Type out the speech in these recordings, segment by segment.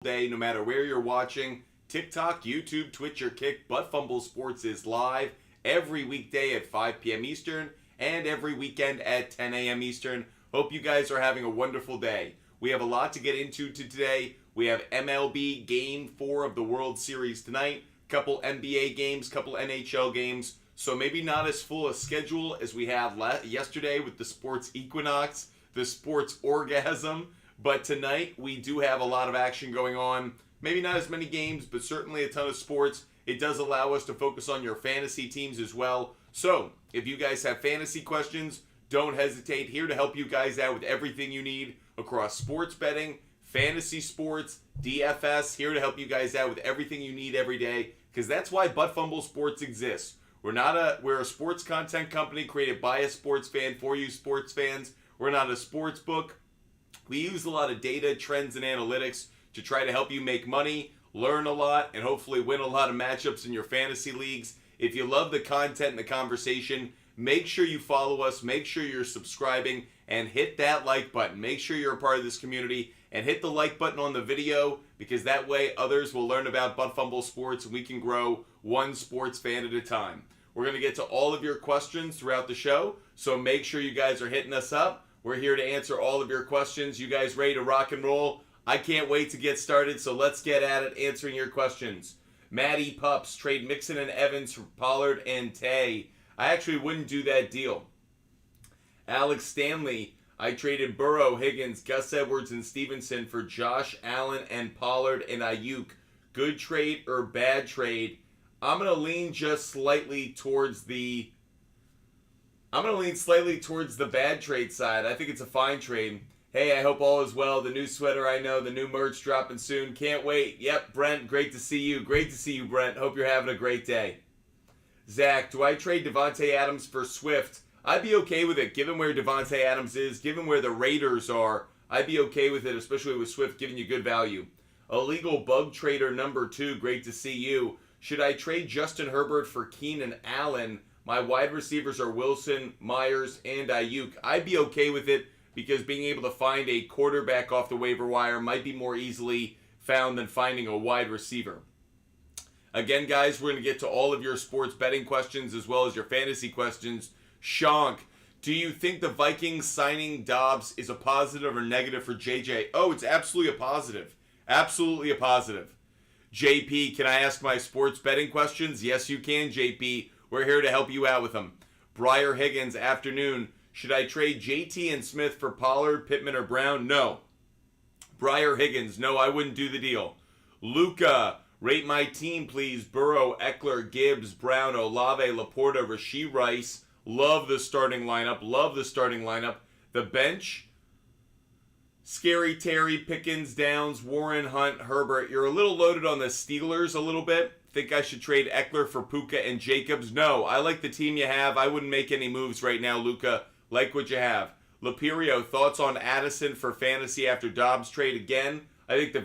day, no matter where you're watching. TikTok, YouTube, Twitch, or Kick, Butt Fumble Sports is live every weekday at 5 p.m. Eastern and every weekend at 10 a.m. Eastern. Hope you guys are having a wonderful day. We have a lot to get into today. We have MLB Game 4 of the World Series tonight, couple NBA games, couple NHL games, so maybe not as full a schedule as we had yesterday with the sports equinox, the sports orgasm, but tonight we do have a lot of action going on. Maybe not as many games, but certainly a ton of sports. It does allow us to focus on your fantasy teams as well. So, if you guys have fantasy questions, don't hesitate. Here to help you guys out with everything you need across sports betting, fantasy sports, DFS. Here to help you guys out with everything you need every day, because that's why Butt Fumble Sports exists. We're a sports content company created by a sports fan for you sports fans. We're not a sports book. We use a lot of data, trends, and analytics to try to help you make money, learn a lot, and hopefully win a lot of matchups in your fantasy leagues. If you love the content and the conversation, make sure you follow us, make sure you're subscribing, and hit that like button. Make sure you're a part of this community and hit the like button on the video, because that way others will learn about Butt Fumble Sports and we can grow one sports fan at a time. We're going to get to all of your questions throughout the show, so make sure you guys are hitting us up. We're here to answer all of your questions. You guys ready to rock and roll? I can't wait to get started, so let's get at it answering your questions. Maddie Pups, trade Mixon and Evans for Pollard and Tay. I actually wouldn't do that deal. Alex Stanley, I traded Burrow, Higgins, Gus Edwards, and Stevenson for Josh Allen and Pollard and Ayuk. Good trade or bad trade? I'm going to lean just slightly towards the bad trade side. I think it's a fine trade. Hey, I hope all is well. The new sweater, I know. The new merch dropping soon. Can't wait. Yep, Brent, great to see you. Great to see you, Brent. Hope you're having a great day. Zach, do I trade Devontae Adams for Swift? I'd be okay with it, given where Devontae Adams is, given where the Raiders are. I'd be okay with it, especially with Swift giving you good value. Illegal Bug Trader number 2, great to see you. Should I trade Justin Herbert for Keenan Allen? My wide receivers are Wilson, Myers, and Ayuk. I'd be okay with it, because being able to find a quarterback off the waiver wire might be more easily found than finding a wide receiver. Again, guys, we're going to get to all of your sports betting questions as well as your fantasy questions. Shank, do you think the Vikings signing Dobbs is a positive or negative for JJ? Oh, it's absolutely a positive. Absolutely a positive. JP, can I ask my sports betting questions? Yes, you can, JP. We're here to help you out with them. Briar Higgins, afternoon. Should I trade JT and Smith for Pollard, Pittman, or Brown? No. Briar Higgins, no, I wouldn't do the deal. Luca, rate my team, please. Burrow, Eckler, Gibbs, Brown, Olave, Laporta, Rashee Rice. Love the starting lineup. Love the starting lineup. The bench, Scary Terry, Pickens, Downs, Warren, Hunt, Herbert. You're a little loaded on the Steelers a little bit. Think I should trade Eckler for Puka and Jacobs? No, I like the team you have. I wouldn't make any moves right now, Luca. Like what you have. Laperio, thoughts on Addison for fantasy after Dobbs trade again? I think the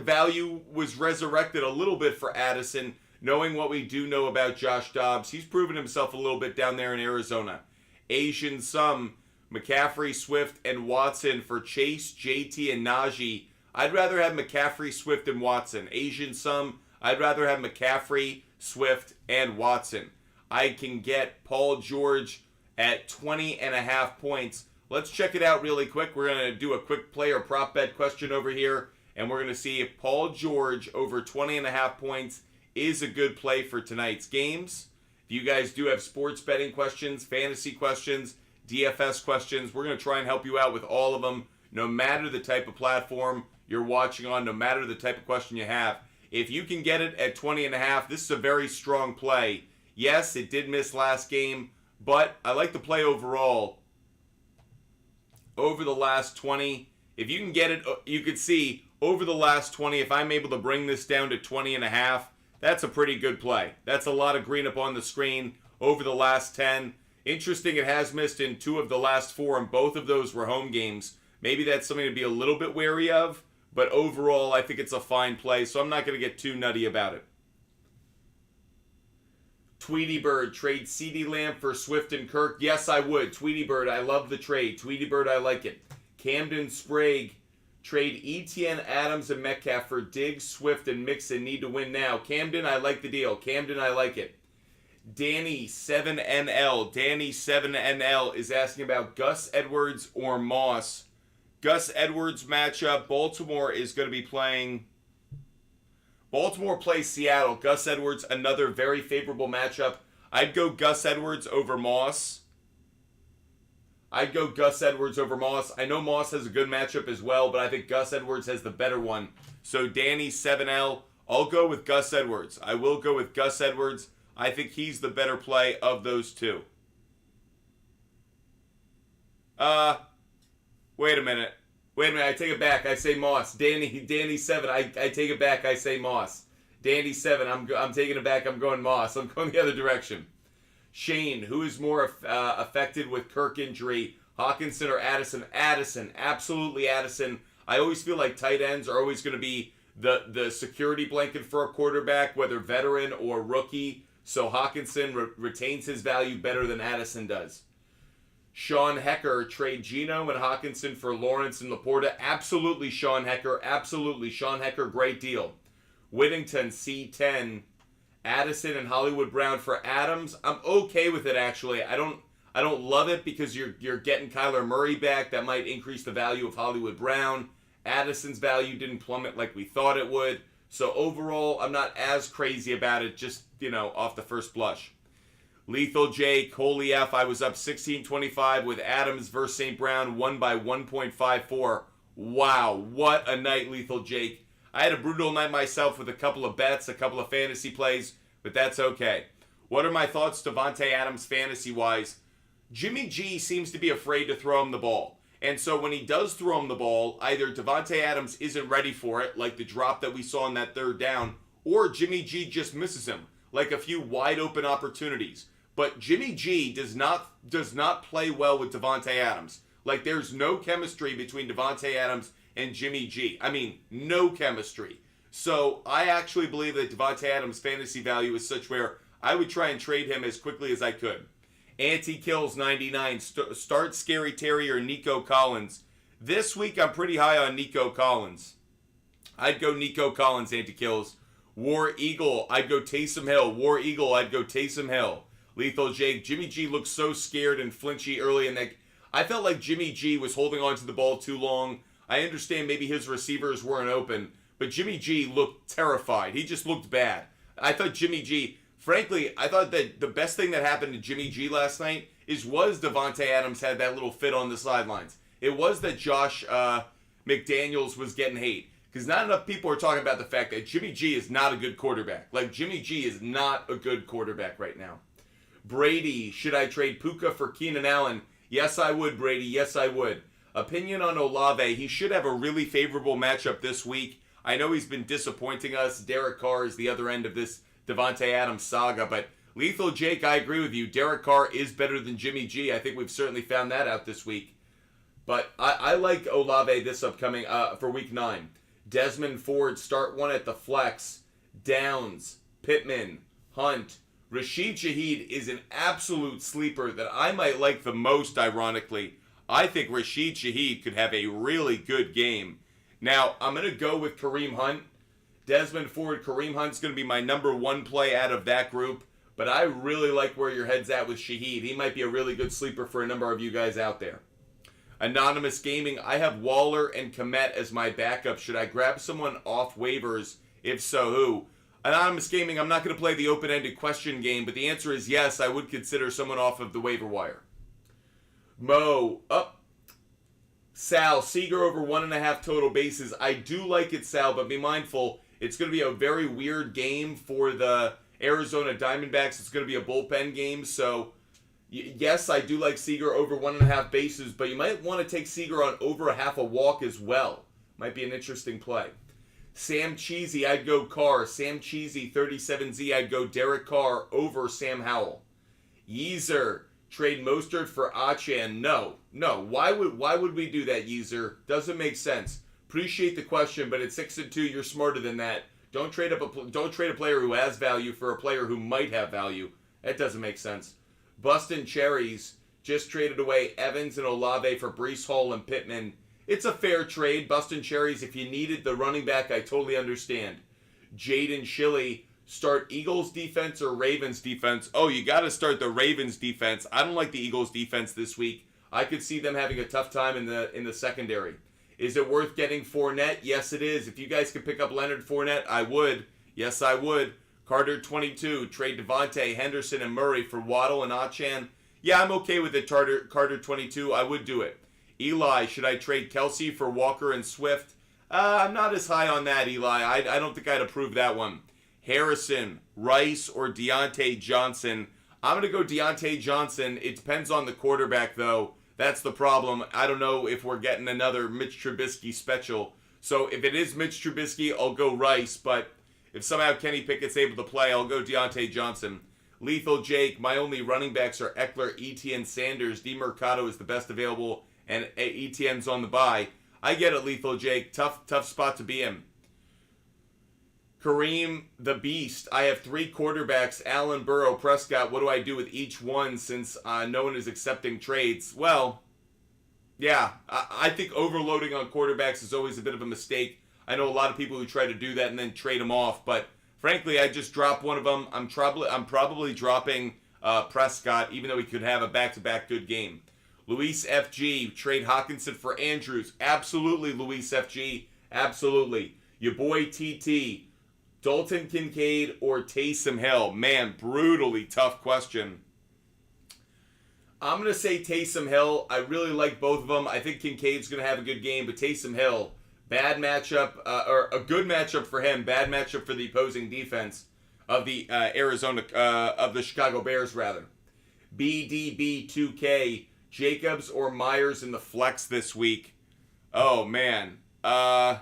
value was resurrected a little bit for Addison, knowing what we do know about Josh Dobbs. He's proven himself a little bit down there in Arizona. Asian Sum, McCaffrey, Swift, and Watson for Chase, JT, and Najee. I'd rather have McCaffrey, Swift, and Watson. Asian Sum, I'd rather have McCaffrey, Swift, and Watson. I can get Paul George at 20.5 points. Let's check it out really quick. We're going to do a quick player prop bet question over here, and we're going to see if Paul George over 20.5 points is a good play for tonight's games. If you guys do have sports betting questions, fantasy questions, DFS questions, we're going to try and help you out with all of them, no matter the type of platform you're watching on, no matter the type of question you have. If you can get it at 20.5, this is a very strong play. Yes, it did miss last game, but I like the play overall. Over the last 20, if you can get it, you could see over the last 20, if I'm able to bring this down to 20.5, that's a pretty good play. That's a lot of green up on the screen over the last 10. Interesting, it has missed in 2 of the last 4, and both of those were home games. Maybe that's something to be a little bit wary of, but overall, I think it's a fine play, so I'm not going to get too nutty about it. Tweety Bird, trade CeeDee Lamb for Swift and Kirk. Yes, I would. Tweety Bird, I love the trade. Tweety Bird, I like it. Camden Sprague, Trade ETN, Adams, and Metcalf for Diggs, Swift, and Mixon. Need to win now. Camden, I like the deal. Camden, I like it. Danny 7NL. Danny 7NL is asking about Gus Edwards or Moss. Gus Edwards matchup. Baltimore is going to be playing. Baltimore plays Seattle. Gus Edwards, another very favorable matchup. I'd go Gus Edwards over Moss. I'd go Gus Edwards over Moss. I know Moss has a good matchup as well, but I think Gus Edwards has the better one. So Danny 7L, I'll go with Gus Edwards. I will go with Gus Edwards. I think he's the better play of those two. Wait a minute. I take it back. I say Moss. Danny 7. I take it back. I say Moss. Danny 7. I'm taking it back. I'm going Moss. I'm going the other direction. Shane, who is more affected with Kirk injury, Hawkinson or Addison? Addison, absolutely Addison. I always feel like tight ends are always going to be the security blanket for a quarterback, whether veteran or rookie. So Hawkinson retains his value better than Addison does. Sean Hecker, trade Geno and Hawkinson for Lawrence and Laporta. Absolutely Sean Hecker. Absolutely Sean Hecker. Great deal. Whittington, C10. Addison and Hollywood Brown for Adams. I'm okay with it, actually. I don't love it because you're getting Kyler Murray back. That might increase the value of Hollywood Brown. Addison's value didn't plummet like we thought it would. So overall, I'm not as crazy about it, just, off the first blush. Lethal Jake, holy F, I was up 16-25 with Adams versus St. Brown, won by 1.54. Wow, what a night, Lethal Jake. I had a brutal night myself with a couple of bets, a couple of fantasy plays, but that's okay. What are my thoughts Davante Adams fantasy-wise? Jimmy G seems to be afraid to throw him the ball. And so when he does throw him the ball, either Davante Adams isn't ready for it, like the drop that we saw in that third down, or Jimmy G just misses him, like a few wide-open opportunities. But Jimmy G does not play well with Davante Adams. Like, there's no chemistry between Davante Adams and Jimmy G. I mean, no chemistry. So I actually believe that Davante Adams' fantasy value is such where I would try and trade him as quickly as I could. Anti-Kills 99. Start Scary Terry or Nico Collins. This week I'm pretty high on Nico Collins. I'd go Nico Collins, Anti-Kills. War Eagle, I'd go Taysom Hill. War Eagle, I'd go Taysom Hill. Lethal Jake, Jimmy G looked so scared and flinchy early in that. I felt like Jimmy G was holding on to the ball too long. I understand maybe his receivers weren't open, but Jimmy G looked terrified. He just looked bad. I thought Jimmy G, frankly, I thought that the best thing that happened to Jimmy G last night was Davante Adams had that little fit on the sidelines. It was that Josh McDaniels was getting hate. Because not enough people are talking about the fact that Jimmy G is not a good quarterback. Like, Jimmy G is not a good quarterback right now. Brady, should I trade Puka for Keenan Allen? Yes, I would, Brady. Yes, I would. Opinion on Olave. He should have a really favorable matchup this week. I know he's been disappointing us. Derek Carr is the other end of this Davante Adams saga. But Lethal Jake, I agree with you. Derek Carr is better than Jimmy G. I think we've certainly found that out this week. But I like Olave this upcoming for week 9. Desmond Ford, start one at the flex. Downs, Pittman, Hunt. Rashid Shaheed is an absolute sleeper that I might like the most, ironically. I think Rashid Shaheed could have a really good game. Now, I'm going to go with Kareem Hunt. Desmond Ford, Kareem Hunt's going to be my number 1 play out of that group. But I really like where your head's at with Shaheed. He might be a really good sleeper for a number of you guys out there. Anonymous Gaming, I have Waller and Kmet as my backup. Should I grab someone off waivers? If so, who? Anonymous Gaming, I'm not going to play the open-ended question game, but the answer is yes, I would consider someone off of the waiver wire. Mo, up. Sal, Seager over 1.5 total bases. I do like it, Sal, but be mindful, it's going to be a very weird game for the Arizona Diamondbacks. It's going to be a bullpen game, so yes, I do like Seager over 1.5 bases, but you might want to take Seager on over a half a walk as well. Might be an interesting play. Sam Cheesy, I'd go Carr. Sam Cheesy, 37Z, I'd go Derek Carr over Sam Howell. Yeezer, trade Mostert for Achan. No. Why would we do that, Yeezer? Doesn't make sense. Appreciate the question, but at 6-2, you're smarter than that. Don't trade a player who has value for a player who might have value. That doesn't make sense. Bustin' Cherries just traded away Evans and Olave for Breece Hall and Pittman. It's a fair trade. Bustin' cherries, if you needed the running back, I totally understand. Jaden Shilley, start Eagles defense or Ravens defense? Oh, you got to start the Ravens defense. I don't like the Eagles defense this week. I could see them having a tough time in the secondary. Is it worth getting Fournette? Yes, it is. If you guys could pick up Leonard Fournette, I would. Yes, I would. Carter 22, trade Devontae, Henderson, and Murray for Waddle and Achan. Yeah, I'm okay with it, Carter 22. I would do it. Eli, should I trade Kelsey for Walker and Swift? I'm not as high on that, Eli. I don't think I'd approve that one. Harrison, Rice, or Deontay Johnson? I'm going to go Deontay Johnson. It depends on the quarterback, though. That's the problem. I don't know if we're getting another Mitch Trubisky special. So if it is Mitch Trubisky, I'll go Rice. But if somehow Kenny Pickett's able to play, I'll go Deontay Johnson. Lethal Jake, my only running backs are Eckler, Etienne, Sanders. DeMercado is the best available, and Etienne's on the bye. I get it, Lethal Jake. Tough spot to be in. Kareem the Beast. I have 3 quarterbacks, Allen, Burrow, Prescott. What do I do with each one since no one is accepting trades? Well, yeah, I think overloading on quarterbacks is always a bit of a mistake. I know a lot of people who try to do that and then trade them off, but frankly, I just dropped one of them. I'm probably dropping Prescott, even though he could have a back-to-back good game. Luis FG, trade Hawkinson for Andrews. Absolutely, Luis FG. Absolutely. Your boy TT, Dalton Kincaid or Taysom Hill? Man, brutally tough question. I'm going to say Taysom Hill. I really like both of them. I think Kincaid's going to have a good game, but Taysom Hill, bad matchup, or a good matchup for him, bad matchup for the opposing defense of the of the Chicago Bears, rather. BDB2K, Jacobs or Myers in the flex this week? Oh, man. I'd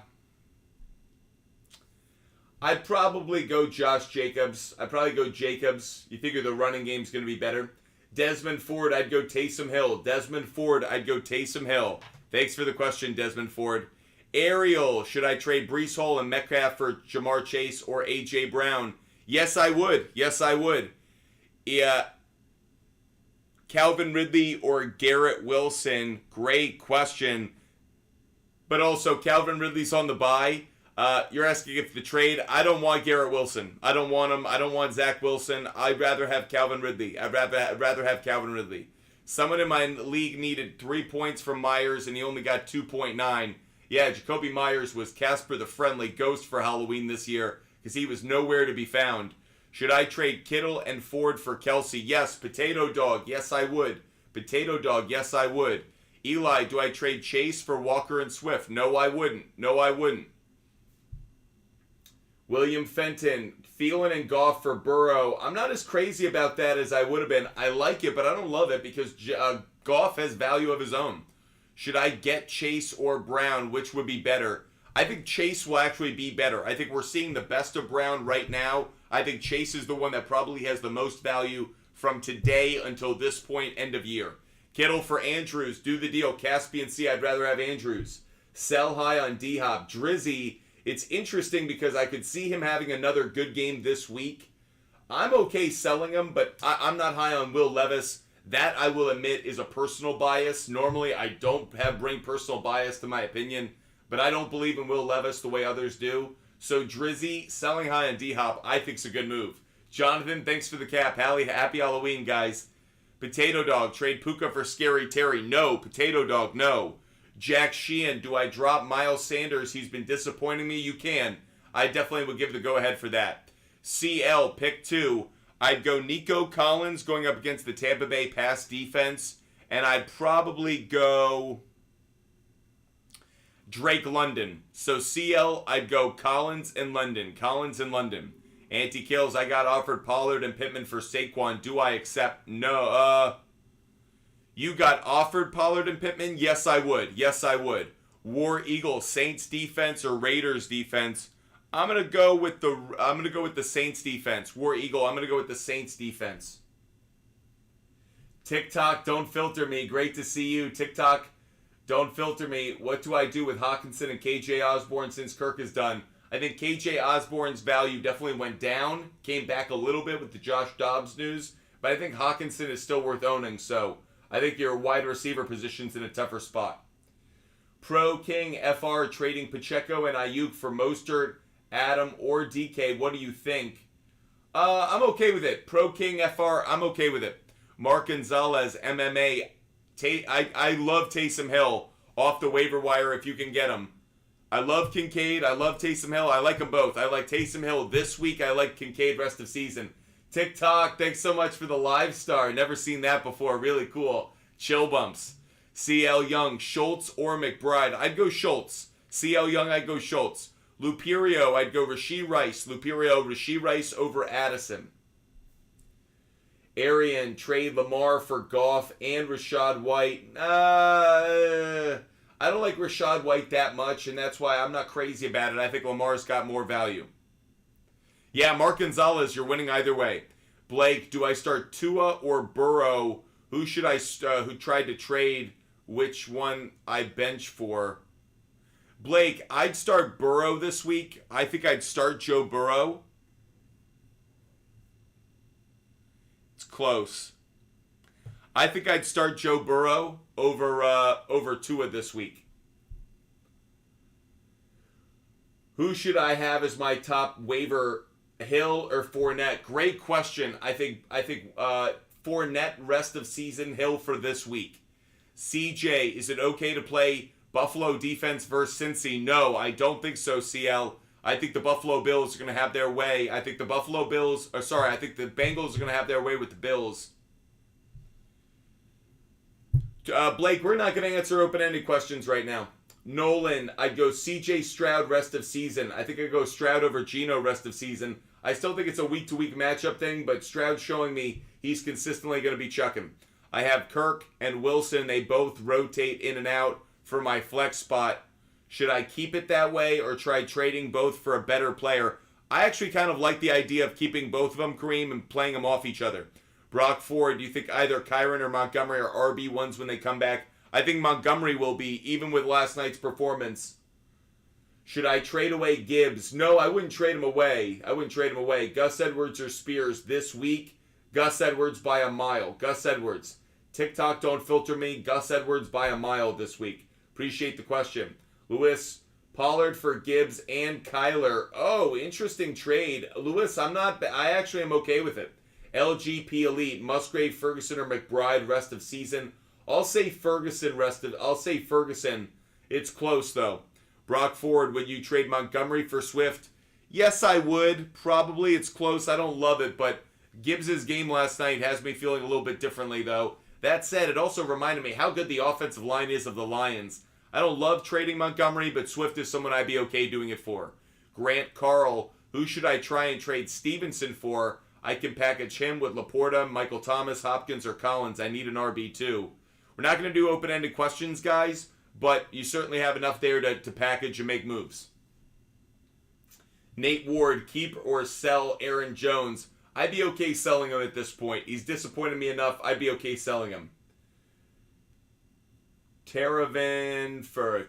probably go Josh Jacobs. I'd probably go Jacobs. You figure the running game's going to be better. Desmond Ford, I'd go Taysom Hill. Desmond Ford, I'd go Taysom Hill. Thanks for the question, Desmond Ford. Ariel, should I trade Breece Hall and Metcalf for Jamar Chase or A.J. Brown? Yes, I would. Yes, I would. Yeah. Calvin Ridley or Garrett Wilson? Great question. But also, Calvin Ridley's on the bye. You're asking if the trade. I don't want Garrett Wilson. I don't want him. I don't want Zach Wilson. I'd rather have Calvin Ridley. I'd rather have Calvin Ridley. Someone in my league needed 3 points from Myers, and he only got 2.9. Yeah, Jacoby Myers was Casper the Friendly Ghost for Halloween this year because he was nowhere to be found. Should I trade Kittle and Ford for Kelsey? Yes. Potato Dog. Yes, I would. Potato Dog. Yes, I would. Eli, do I trade Chase for Walker and Swift? No, I wouldn't. No, I wouldn't. William Fenton, Thielen and Goff for Burrow. I'm not as crazy about that as I would have been. I like it, but I don't love it because Goff has value of his own. Should I get Chase or Brown? Which would be better? I think Chase will actually be better. I think we're seeing the best of Brown right now. I think Chase is the one that probably has the most value from today until this point, end of year. Kittle for Andrews. Do the deal. Caspian Sea, I'd rather have Andrews. Sell high on D-Hop. Drizzy, it's interesting because I could see him having another good game this week. I'm okay selling him, but I'm not high on Will Levis. That, I will admit, is a personal bias. Normally, I don't bring personal bias to my opinion, but I don't believe in Will Levis the way others do. So Drizzy, selling high on D-Hop, I think is a good move. Jonathan, thanks for the cap. Happy Halloween, guys. Potato Dog, trade Puka for Scary Terry. No. Potato Dog, no. Jack Sheehan, do I drop Miles Sanders? He's been disappointing me. You can. I definitely would give the go-ahead for that. CL, pick 2. I'd go Nico Collins going up against the Tampa Bay pass defense. And I'd probably go Drake London. So CL, I'd go Collins and London. Collins and London. Anti-kills, I got offered Pollard and Pittman for Saquon. Do I accept? No. You got offered Pollard and Pittman? Yes, I would. Yes, I would. War Eagle, Saints defense or Raiders defense? I'm gonna go with the Saints defense. War Eagle, I'm gonna go with the Saints defense. TikTok, don't filter me. Great to see you. TikTok, don't filter me. What do I do with Hawkinson and KJ Osborne since Kirk is done? I think KJ Osborne's value definitely went down. Came back a little bit with the Josh Dobbs news. But I think Hawkinson is still worth owning. So I think your wide receiver position's in a tougher spot. Pro King FR trading Pacheco and Ayuk for Mostert, Adam, or DK. What do you think? I'm okay with it. Pro King FR, I'm okay with it. Mark Gonzalez, MMA. I love Taysom Hill off the waiver wire if you can get him. I love Kincaid. I love Taysom Hill. I like them both. I like Taysom Hill this week. I like Kincaid rest of season. TikTok, thanks so much for the live star. Never seen that before. Really cool. Chill bumps. CL Young, Schultz or McBride. I'd go Schultz. CL Young, I'd go Schultz. Luperio, I'd go Rashee Rice. Rashee Rice over Addison. Arian, trade Lamar for Goff and Rachaad White. I don't like Rachaad White that much, and that's why I'm not crazy about it. I think Lamar's got more value. Yeah, Mark Gonzalez, you're winning either way. Blake, do I start Tua or Burrow? Who should I who tried to trade? Which one I bench for? Blake, I'd start Burrow this week. I think I'd start Joe Burrow. It's close. I think I'd start Joe Burrow over Tua this week. Who should I have as my top waiver, Hill or Fournette? Great question. I think Fournette rest of season, Hill for this week. CJ, is it okay to play Buffalo defense versus Cincy? No, I don't think so, CL. I think the Buffalo Bills are going to have their way. I think the Bengals are going to have their way with the Bills. Blake, we're not going to answer open-ended questions right now. Nolan, I'd go CJ Stroud rest of season. I think I'd go Stroud over Geno rest of season. I still think it's a week-to-week matchup thing, but Stroud's showing me he's consistently going to be chucking. I have Kirk and Wilson. They both rotate in and out for my flex spot. Should I keep it that way or try trading both for a better player? I actually kind of like the idea of keeping both of them, Kareem, and playing them off each other. Brock Ford, do you think either Kyron or Montgomery are RB1s when they come back? I think Montgomery will be, even with last night's performance. Should I trade away Gibbs? No, I wouldn't trade him away. Gus Edwards or Spears this week? Gus Edwards by a mile. Gus Edwards. TikTok, don't filter me. Gus Edwards by a mile this week. Appreciate the question. Lewis, Pollard for Gibbs and Kyler. Oh, interesting trade. Lewis, I actually am okay with it. LGP Elite, Musgrave, Ferguson, or McBride rest of season. I'll say Ferguson. It's close though. Brock Ford, would you trade Montgomery for Swift? Yes, I would. Probably. It's close. I don't love it, but Gibbs' game last night has me feeling a little bit differently though. That said, it also reminded me how good the offensive line is of the Lions. I don't love trading Montgomery, but Swift is someone I'd be okay doing it for. Grant Carl, who should I try and trade Stevenson for? I can package him with Laporta, Michael Thomas, Hopkins, or Collins. I need an RB2. We're not going to do open-ended questions, guys, but you certainly have enough there to package and make moves. Nate Ward, keep or sell Aaron Jones. I'd be okay selling him at this point. He's disappointed me enough. I'd be okay selling him. Taravan for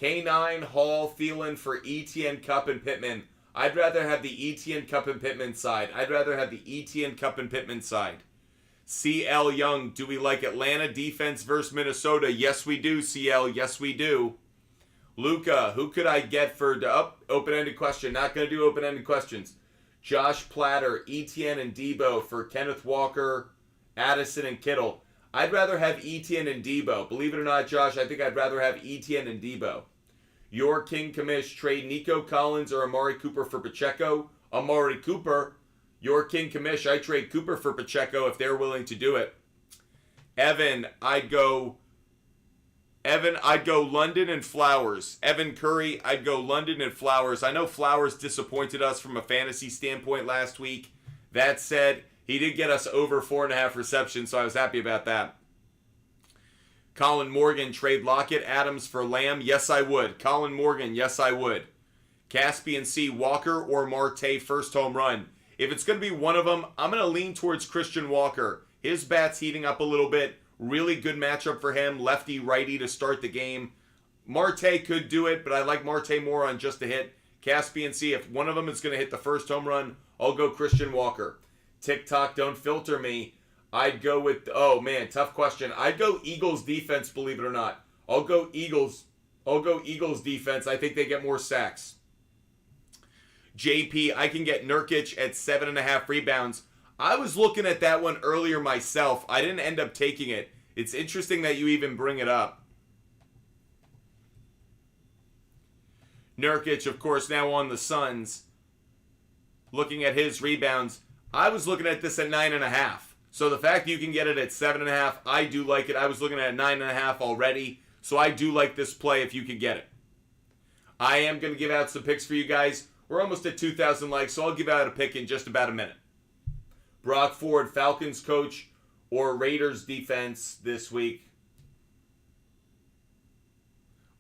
K9, Hall, Thielen for ETN, Cup, and Pittman. I'd rather have the ETN, Cup, and Pittman side. CL Young, do we like Atlanta defense versus Minnesota? Yes, we do, CL. Yes, we do. Luca, who could I get for open-ended question? Not going to do open-ended questions. Josh Platter, ETN, and Debo for Kenneth Walker, Addison, and Kittle. I'd rather have ETN and Debo. Believe it or not, Josh, I think I'd rather have ETN and Debo. Your King Commish, trade Nico Collins or Amari Cooper for Pacheco. Amari Cooper. Your King Commish, I trade Cooper for Pacheco if they're willing to do it. Evan, I'd go London and Flowers. Evan Curry, I'd go London and Flowers. I know Flowers disappointed us from a fantasy standpoint last week. That said, he did get us over 4.5 receptions, so I was happy about that. Colin Morgan, trade Lockett, Adams for Lamb. Yes, I would. Colin Morgan, yes, I would. Caspian C, Walker or Marte first home run. If it's going to be one of them, I'm going to lean towards Christian Walker. His bat's heating up a little bit. Really good matchup for him. Lefty, righty to start the game. Marte could do it, but I like Marte more on just a hit. Caspian C, if one of them is going to hit the first home run, I'll go Christian Walker. TikTok, don't filter me. I'd go with, oh man, tough question. I'd go Eagles defense, believe it or not. I'll go Eagles. I'll go Eagles defense. I think they get more sacks. JP, I can get Nurkic at 7.5 rebounds. I was looking at that one earlier myself. I didn't end up taking it. It's interesting that you even bring it up. Nurkic, of course, now on the Suns. Looking at his rebounds. I was looking at this at 9.5. So the fact that you can get it at 7.5, I do like it. I was looking at 9.5 already. So I do like this play if you can get it. I am going to give out some picks for you guys. We're almost at 2,000 likes, so I'll give out a pick in just about a minute. Brock Ford, Falcons coach or Raiders defense this week?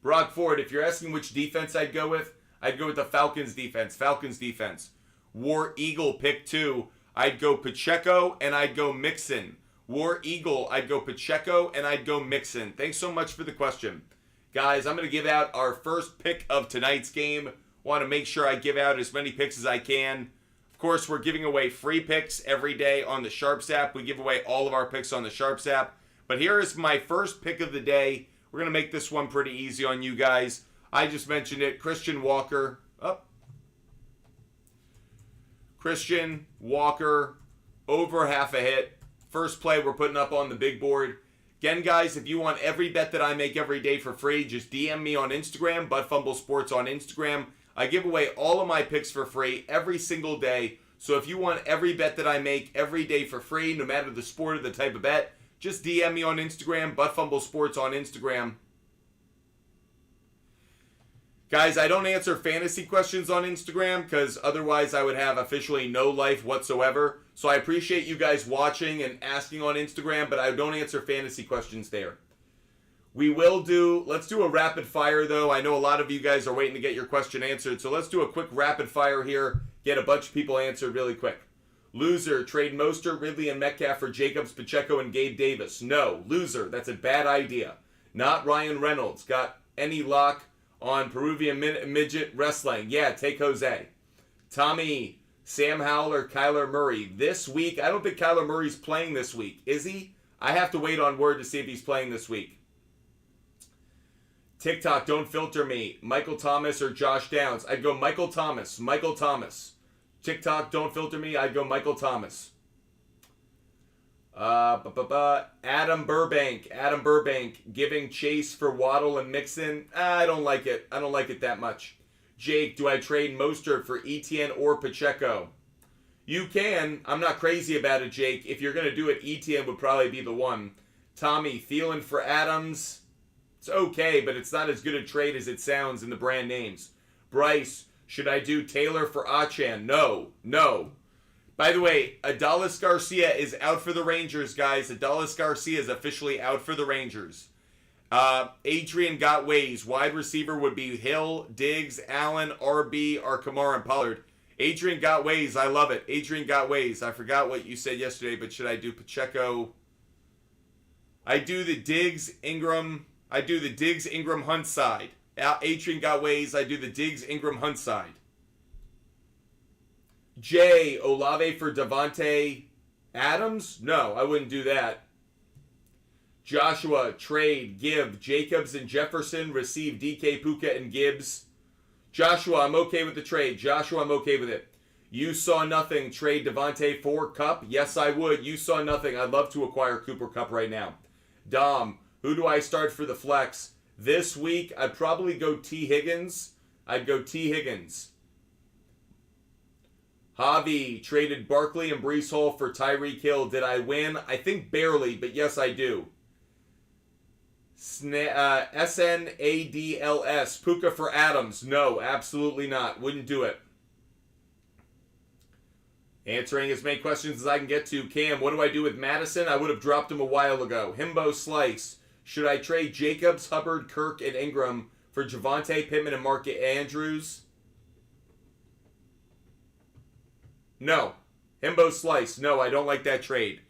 Brock Ford, if you're asking which defense I'd go with the Falcons defense. Falcons defense. War Eagle pick 2. I'd go Pacheco and I'd go Mixon. War Eagle, I'd go Pacheco and I'd go Mixon. Thanks so much for the question. Guys, I'm going to give out our first pick of tonight's game. Want to make sure I give out as many picks as I can. Of course, we're giving away free picks every day on the Sharps app. We give away all of our picks on the Sharps app. But here is my first pick of the day. We're going to make this one pretty easy on you guys. I just mentioned it. Christian Walker. Christian Walker, over half a hit. First play we're putting up on the big board. Again, guys, if you want every bet that I make every day for free, just DM me on Instagram, Butt Fumble Sports on Instagram. I give away all of my picks for free every single day. So if you want every bet that I make every day for free, no matter the sport or the type of bet, just DM me on Instagram, Butt Fumble Sports on Instagram. Guys, I don't answer fantasy questions on Instagram because otherwise I would have officially no life whatsoever. So I appreciate you guys watching and asking on Instagram, but I don't answer fantasy questions there. Let's do a rapid fire though. I know a lot of you guys are waiting to get your question answered. So let's do a quick rapid fire here. Get a bunch of people answered really quick. Loser, trade Mostert, Ridley, and Metcalf for Jacobs, Pacheco, and Gabe Davis. No. Loser, that's a bad idea. Not Ryan Reynolds. Got any lock on Peruvian midget wrestling? Yeah, take Jose. Tommy, Sam Howell, or Kyler Murray. This week, I don't think Kyler Murray's playing this week. Is he? I have to wait on word to see if he's playing this week. TikTok, don't filter me. Michael Thomas or Josh Downs. I'd go Michael Thomas. Michael Thomas. TikTok, don't filter me. I'd go Michael Thomas. Adam Burbank. Adam Burbank giving chase for Waddle and Mixon. I don't like it. I don't like it that much. Jake, do I trade Mostert for Etienne or Pacheco? You can. I'm not crazy about it, Jake. If you're going to do it, Etienne would probably be the one. Tommy, Thielen for Adams. It's okay, but it's not as good a trade as it sounds in the brand names. Bryce, should I do Taylor for Achan? No. By the way, Adalis Garcia is out for the Rangers, guys. Adalis Garcia is officially out for the Rangers. Adrian Gotways, wide receiver would be Hill, Diggs, Allen, RB, or Kamara and Pollard. Adrian Gotways, I love it. Adrian Gotways, I forgot what you said yesterday, but should I do Pacheco? I do the Diggs, Ingram Hunt side. Adrian Gotways, I do the Diggs, Ingram Hunt side. Jay, Olave for Devontae Adams? No, I wouldn't do that. Joshua, trade, give, Jacobs and Jefferson, receive DK, Puka, and Gibbs. Joshua, I'm okay with the trade. Joshua, I'm okay with it. You saw nothing, trade Devontae for Cup? Yes, I would. You saw nothing. I'd love to acquire Cooper Cup right now. Dom, who do I start for the flex? This week, I'd probably go T. Higgins. I'd go T. Higgins. Javi, traded Barkley and Breece Hall for Tyreek Hill. Did I win? I think barely, but yes, I do. SNADLS, Puka for Adams. No, absolutely not. Wouldn't do it. Answering as many questions as I can get to. Cam, what do I do with Madison? I would have dropped him a while ago. Himbo Slice, should I trade Jacobs, Hubbard, Kirk, and Ingram for Javonte, Pittman, and Mark Andrews? No. Himbo Slice, no, I don't like that trade.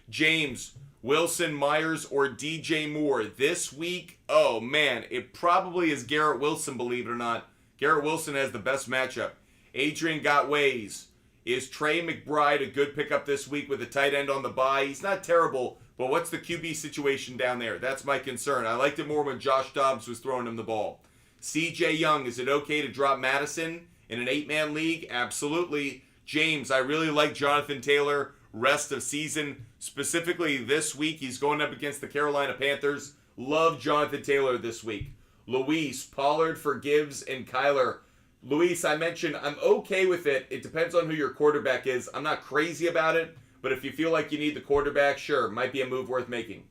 James, Wilson, Myers, or DJ Moore this week? Oh, man, it probably is Garrett Wilson, believe it or not. Garrett Wilson has the best matchup. Adrian Gotways. Is Trey McBride a good pickup this week with a tight end on the bye? He's not terrible, but what's the QB situation down there? That's my concern. I liked it more when Josh Dobbs was throwing him the ball. CJ Young, is it okay to drop Madison in an 8-man league? Absolutely. James, I really like Jonathan Taylor rest of season. Specifically this week, he's going up against the Carolina Panthers. Love Jonathan Taylor this week. Luis, Pollard for Gibbs and Kyler. Luis, I mentioned I'm okay with it. It depends on who your quarterback is. I'm not crazy about it, but if you feel like you need the quarterback, sure, might be a move worth making.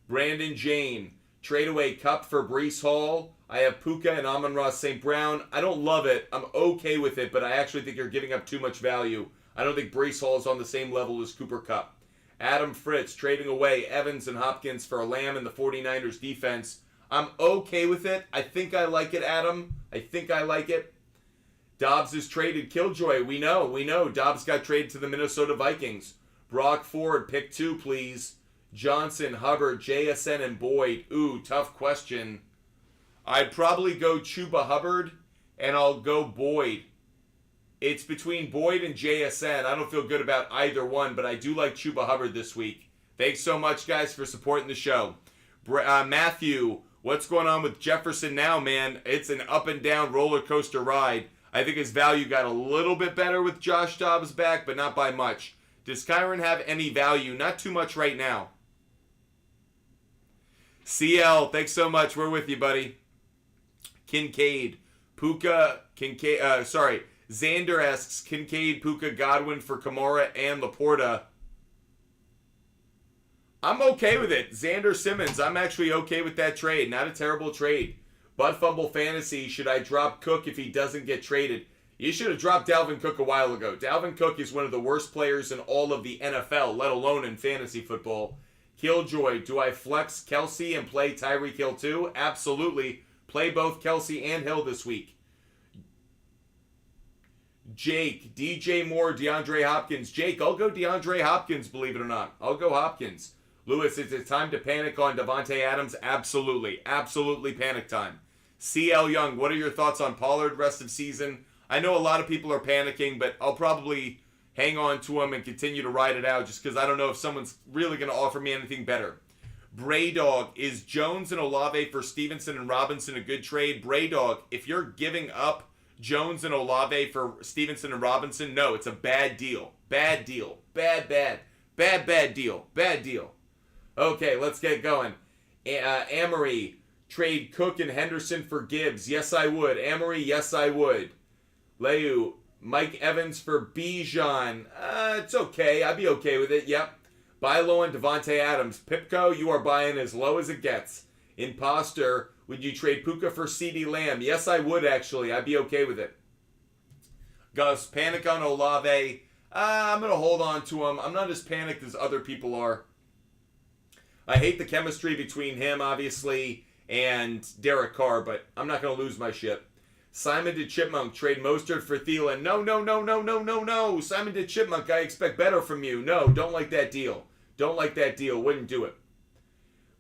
Brandon Jane, trade away Cup for Breece Hall. I have Puka and Amon-Ra St. Brown. I don't love it. I'm okay with it, but I actually think you're giving up too much value. I don't think Breece Hall is on the same level as Cooper Kupp. Adam Fritz, trading away Evans and Hopkins for Lamb and the 49ers defense. I'm okay with it. I think I like it, Adam. I think I like it. Dobbs is traded. Killjoy, we know. Dobbs got traded to the Minnesota Vikings. Brock Ford, pick 2, please. Johnson, Hubbard, JSN, and Boyd. Ooh, tough question. I'd probably go Chuba Hubbard, and I'll go Boyd. It's between Boyd and JSN. I don't feel good about either one, but I do like Chuba Hubbard this week. Thanks so much, guys, for supporting the show. Matthew, what's going on with Jefferson now, man? It's an up and down roller coaster ride. I think his value got a little bit better with Josh Dobbs back, but not by much. Does Kyron have any value? Not too much right now. CL, thanks so much. We're with you, buddy. Kincaid, Puka, Xander asks, Kincaid, Puka, Godwin for Kamara and Laporta. I'm okay with it. Xander Simmons, I'm actually okay with that trade. Not a terrible trade. Butt Fumble Fantasy, should I drop Cook if he doesn't get traded? You should have dropped Dalvin Cook a while ago. Dalvin Cook is one of the worst players in all of the NFL, let alone in fantasy football. Killjoy, do I flex Kelsey and play Tyreek Hill too? Absolutely. Play both Kelsey and Hill this week. Jake, DJ Moore, DeAndre Hopkins. Jake, I'll go DeAndre Hopkins, believe it or not. I'll go Hopkins. Lewis, is it time to panic on Devontae Adams? Absolutely. Absolutely panic time. CL Young, what are your thoughts on Pollard rest of season? I know a lot of people are panicking, but I'll probably hang on to him and continue to ride it out just because I don't know if someone's really going to offer me anything better. Braydog, is Jones and Olave for Stevenson and Robinson a good trade? Braydog, if you're giving up Jones and Olave for Stevenson and Robinson, no, it's a bad deal. Bad deal. Bad deal. Bad deal. Okay, let's get going. Amory, trade Cook and Henderson for Gibbs. Yes, I would. Amory, yes, I would. Leu, Mike Evans for Bijan. It's okay. I'd be okay with it. Yep. Buy low on Devontae Adams. Pipco, you are buying as low as it gets. Imposter, would you trade Puka for CeeDee Lamb? Yes, I would, actually. I'd be okay with it. Gus, panic on Olave. I'm going to hold on to him. I'm not as panicked as other people are. I hate the chemistry between him, obviously, and Derek Carr, but I'm not going to lose my shit. Simon did Chipmunk, trade Mostert for Thielen. No. Simon did Chipmunk, I expect better from you. No, don't like that deal. Wouldn't do it.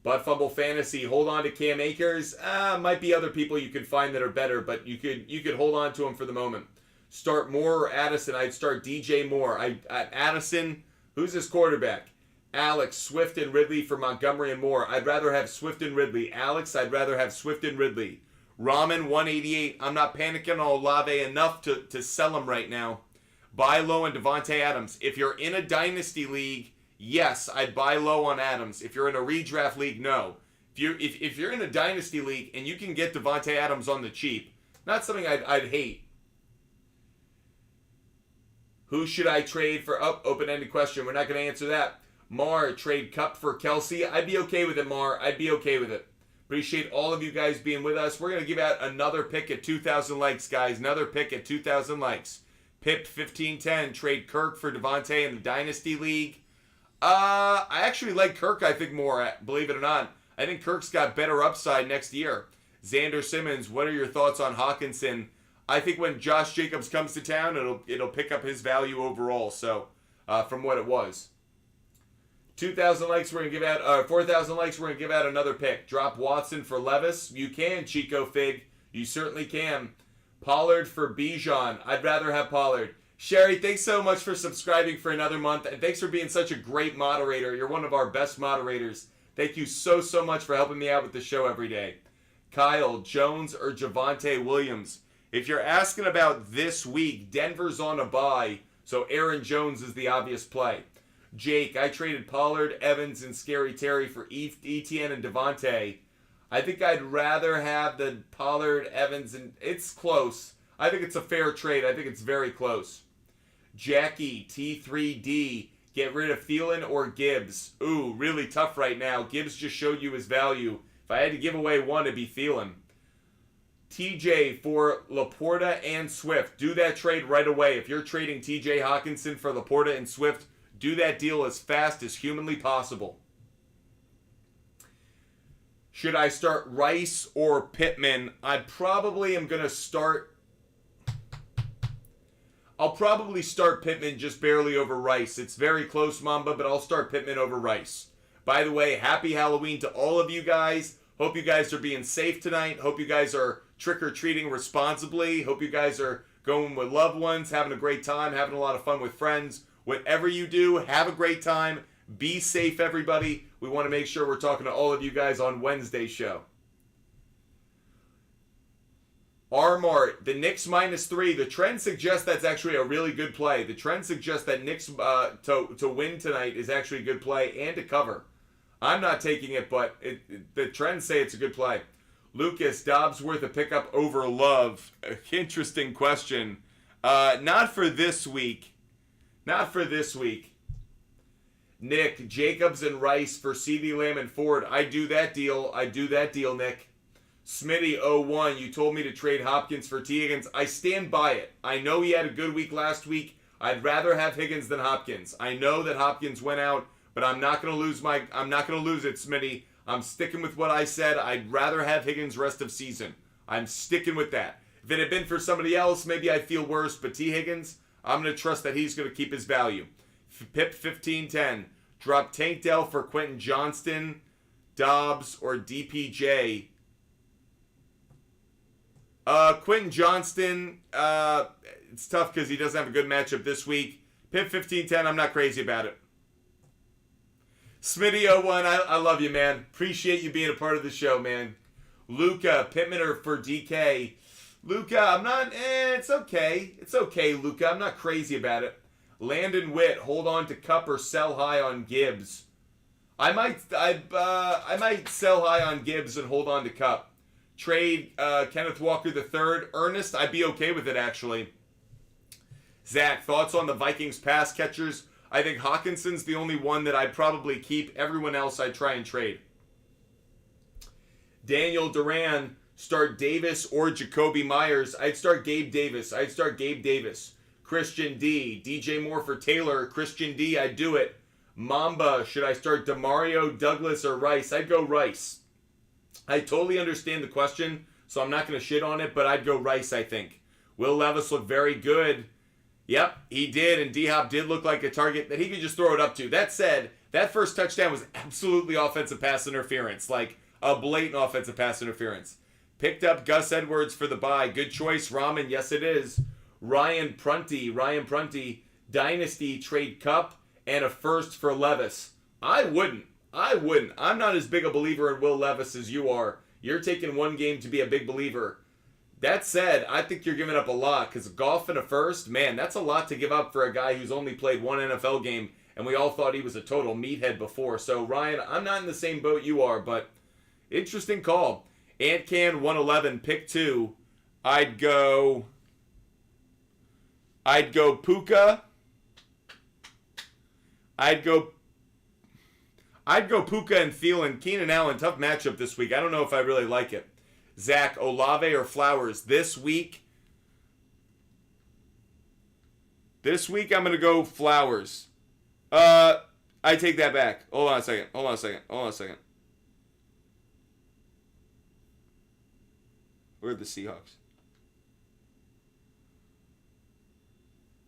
Butt Fumble Fantasy, hold on to Cam Akers. Might be other people you could find that are better, but you could hold on to him for the moment. Start Moore or Addison. I'd start DJ Moore. Addison, who's his quarterback? Alex, Swift, and Ridley for Montgomery and Moore. I'd rather have Swift and Ridley. Alex, I'd rather have Swift and Ridley. Ramen 188. I'm not panicking on Olave enough to sell him right now. Buy low on Devontae Adams. If you're in a dynasty league, yes, I'd buy low on Adams. If you're in a redraft league, no. If you're in a dynasty league and you can get Devontae Adams on the cheap, not something I'd hate. Who should I trade for? Open-ended question. We're not going to answer that. Mar, trade Cup for Kelsey. I'd be okay with it, Mar. I'd be okay with it. Appreciate all of you guys being with us. We're going to give out another pick at 2,000 likes, guys. Another pick at 2,000 likes. Pip 1510, trade Kirk for Devontae in the Dynasty League. I actually like Kirk, I think, more, believe it or not. I think Kirk's got better upside next year. Xander Simmons, what are your thoughts on Hawkinson? I think when Josh Jacobs comes to town, it'll pick up his value overall, so from what it was. 2,000 likes, we're going to give out, 4,000 likes, we're going to give out another pick. Drop Watson for Levis. You can, Chico Fig. You certainly can. Pollard for Bijan. I'd rather have Pollard. Sherry, thanks so much for subscribing for another month, and thanks for being such a great moderator. You're one of our best moderators. Thank you so much for helping me out with the show every day. Kyle, Jones or Javonte Williams? If you're asking about this week, Denver's on a bye, so Aaron Jones is the obvious play. Jake, I traded Pollard, Evans, and Scary Terry for Etienne and Devontae. I think I'd rather have the Pollard, Evans, and it's close. I think it's a fair trade. I think it's very close. Jackie, T3D, get rid of Thielen or Gibbs. Ooh, really tough right now. Gibbs just showed you his value. If I had to give away one, it'd be Thielen. TJ for Laporta and Swift. Do that trade right away. If you're trading TJ Hawkinson for Laporta and Swift, do that deal as fast as humanly possible. Should I start Rice or Pittman? I probably am going to start... I'll probably start Pittman just barely over Rice. It's very close, Mamba, but I'll start Pittman over Rice. By the way, happy Halloween to all of you guys. Hope you guys are being safe tonight. Hope you guys are trick-or-treating responsibly. Hope you guys are going with loved ones, having a great time, having a lot of fun with friends. Whatever you do, have a great time. Be safe, everybody. We want to make sure we're talking to all of you guys on Wednesday's show. R-Mart, the Knicks -3. The trend suggests that's actually a really good play. The trend suggests that Knicks to win tonight is actually a good play and to cover. I'm not taking it, but the trends say it's a good play. Lucas, Dobbs worth a pickup over Love? Interesting question. Not for this week. Not for this week. Nick, Jacobs and Rice for CeeDee Lamb and Ford. I do that deal. I do that deal, Nick. Smitty01, you told me to trade Hopkins for T. Higgins. I stand by it. I know he had a good week last week. I'd rather have Higgins than Hopkins. I know that Hopkins went out, but I'm not going to lose it, Smitty. I'm sticking with what I said. I'd rather have Higgins rest of season. I'm sticking with that. If it had been for somebody else, maybe I'd feel worse, but T. Higgins, I'm going to trust that he's going to keep his value. Pip 1510. Drop Tank Dell for Quentin Johnston, Dobbs, or DPJ. Quentin Johnston, it's tough because he doesn't have a good matchup this week. Pip 1510, I'm not crazy about it. Smitty01, I love you, man. Appreciate you being a part of the show, man. Luca, Pittman or for DK. Luca, I'm not, it's okay. It's okay, Luca. I'm not crazy about it. Landon Witt, hold on to Cup or sell high on Gibbs. I might sell high on Gibbs and hold on to Cup. Trade Kenneth Walker III. Ernest, I'd be okay with it, actually. Zach, thoughts on the Vikings pass catchers? I think Hawkinson's the only one that I'd probably keep. Everyone else I'd try and trade. Daniel Duran, start Davis or Jacoby Myers. I'd start Gabe Davis. Christian D. DJ Moore for Taylor. Christian D, I'd do it. Mamba, should I start DeMario, Douglas, or Rice? I'd go Rice. I totally understand the question, so I'm not going to shit on it, but I'd go Rice, I think. Will Levis looked very good. Yep, he did, and D-Hop did look like a target that he could just throw it up to. That said, that first touchdown was absolutely offensive pass interference, like a blatant offensive pass interference. Picked up Gus Edwards for the bye. Good choice, Ramen. Yes, it is. Ryan Prunty, Dynasty, trade Cup, and a first for Levis. I wouldn't. I'm not as big a believer in Will Levis as you are. You're taking one game to be a big believer. That said, I think you're giving up a lot, because Goff in a first, man, that's a lot to give up for a guy who's only played one NFL game, and we all thought he was a total meathead before. So, Ryan, I'm not in the same boat you are, but interesting call. Antcan 111, pick 2. I'd go Puka. I'd go Puka and Thielen. Keenan Allen, tough matchup this week. I don't know if I really like it. Zach, Olave or Flowers? This week I'm going to go Flowers. I take that back. Hold on a second. Where are the Seahawks?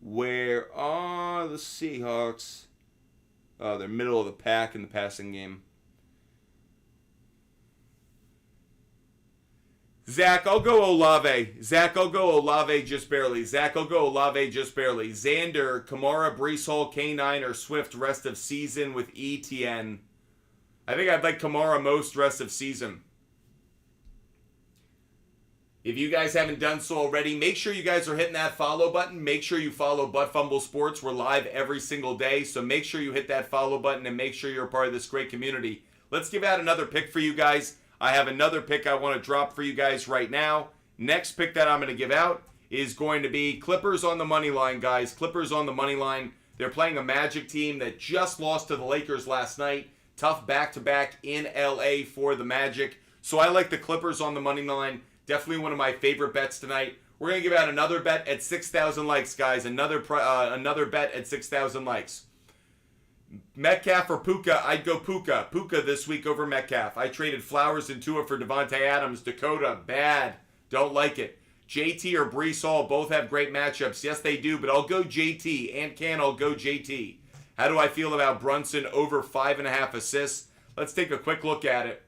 Where are the Seahawks? Oh, they're middle of the pack in the passing game. Zach, I'll go Olave. Zach, I'll go Olave just barely. Zach, I'll go Olave just barely. Xander, Kamara, Breece Hall, K9, or Swift rest of season with ETN. I think I'd like Kamara most rest of season. If you guys haven't done so already, make sure you guys are hitting that follow button. Make sure you follow Butt Fumble Sports. We're live every single day, so make sure you hit that follow button and make sure you're a part of this great community. Let's give out another pick for you guys. I have another pick I want to drop for you guys right now. Next pick that I'm going to give out is going to be Clippers on the money line, guys. Clippers on the money line. They're playing a Magic team that just lost to the Lakers last night. Tough back-to-back in LA for the Magic. So I like the Clippers on the money line. Definitely one of my favorite bets tonight. We're going to give out another bet at 6,000 likes, guys. Another bet at 6,000 likes. Metcalf or Puka, I'd go Puka. Puka this week over Metcalf. I traded Flowers and Tua for Devontae Adams. Dakota, bad. Don't like it. JT or Breece Hall both have great matchups. Yes, they do, but I'll go JT. Ant can, I'll go JT. How do I feel about Brunson over 5.5 assists? Let's take a quick look at it.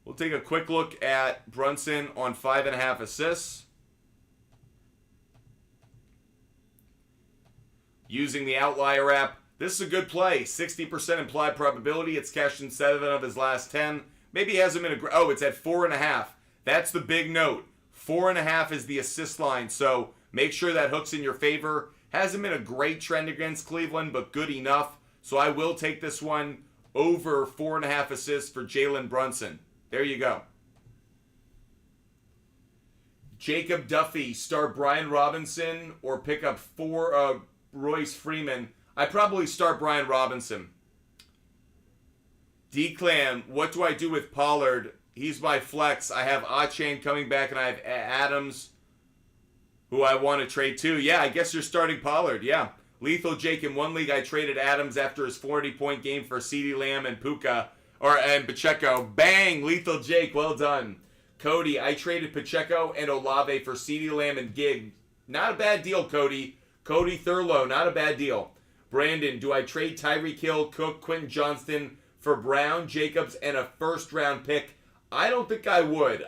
We'll take a quick look at Brunson on 5.5 assists. Using the Outlier app. This is a good play. 60% implied probability. It's cashed in 7 of his last 10. Maybe he hasn't been oh, it's at 4.5. That's the big note. 4.5 is the assist line. So make sure that hook's in your favor. Hasn't been a great trend against Cleveland, but good enough. So I will take this one over 4.5 assists for Jalen Brunson. There you go. Jacob Duffy, start Brian Robinson or pick up Royce Freeman. I probably start Brian Robinson. D-Clan, what do I do with Pollard? He's my flex. I have Achane coming back and I have Adams, who I want to trade too. Yeah, I guess you're starting Pollard. Yeah. Lethal Jake, in one league I traded Adams after his 40-point game for CeeDee Lamb and and Pacheco. Bang! Lethal Jake, well done. Cody, I traded Pacheco and Olave for CeeDee Lamb and Gig. Not a bad deal, Cody. Cody Thurlow, not a bad deal. Brandon, do I trade Tyreek Hill, Cook, Quentin Johnston for Brown, Jacobs, and a first-round pick? I don't think I would.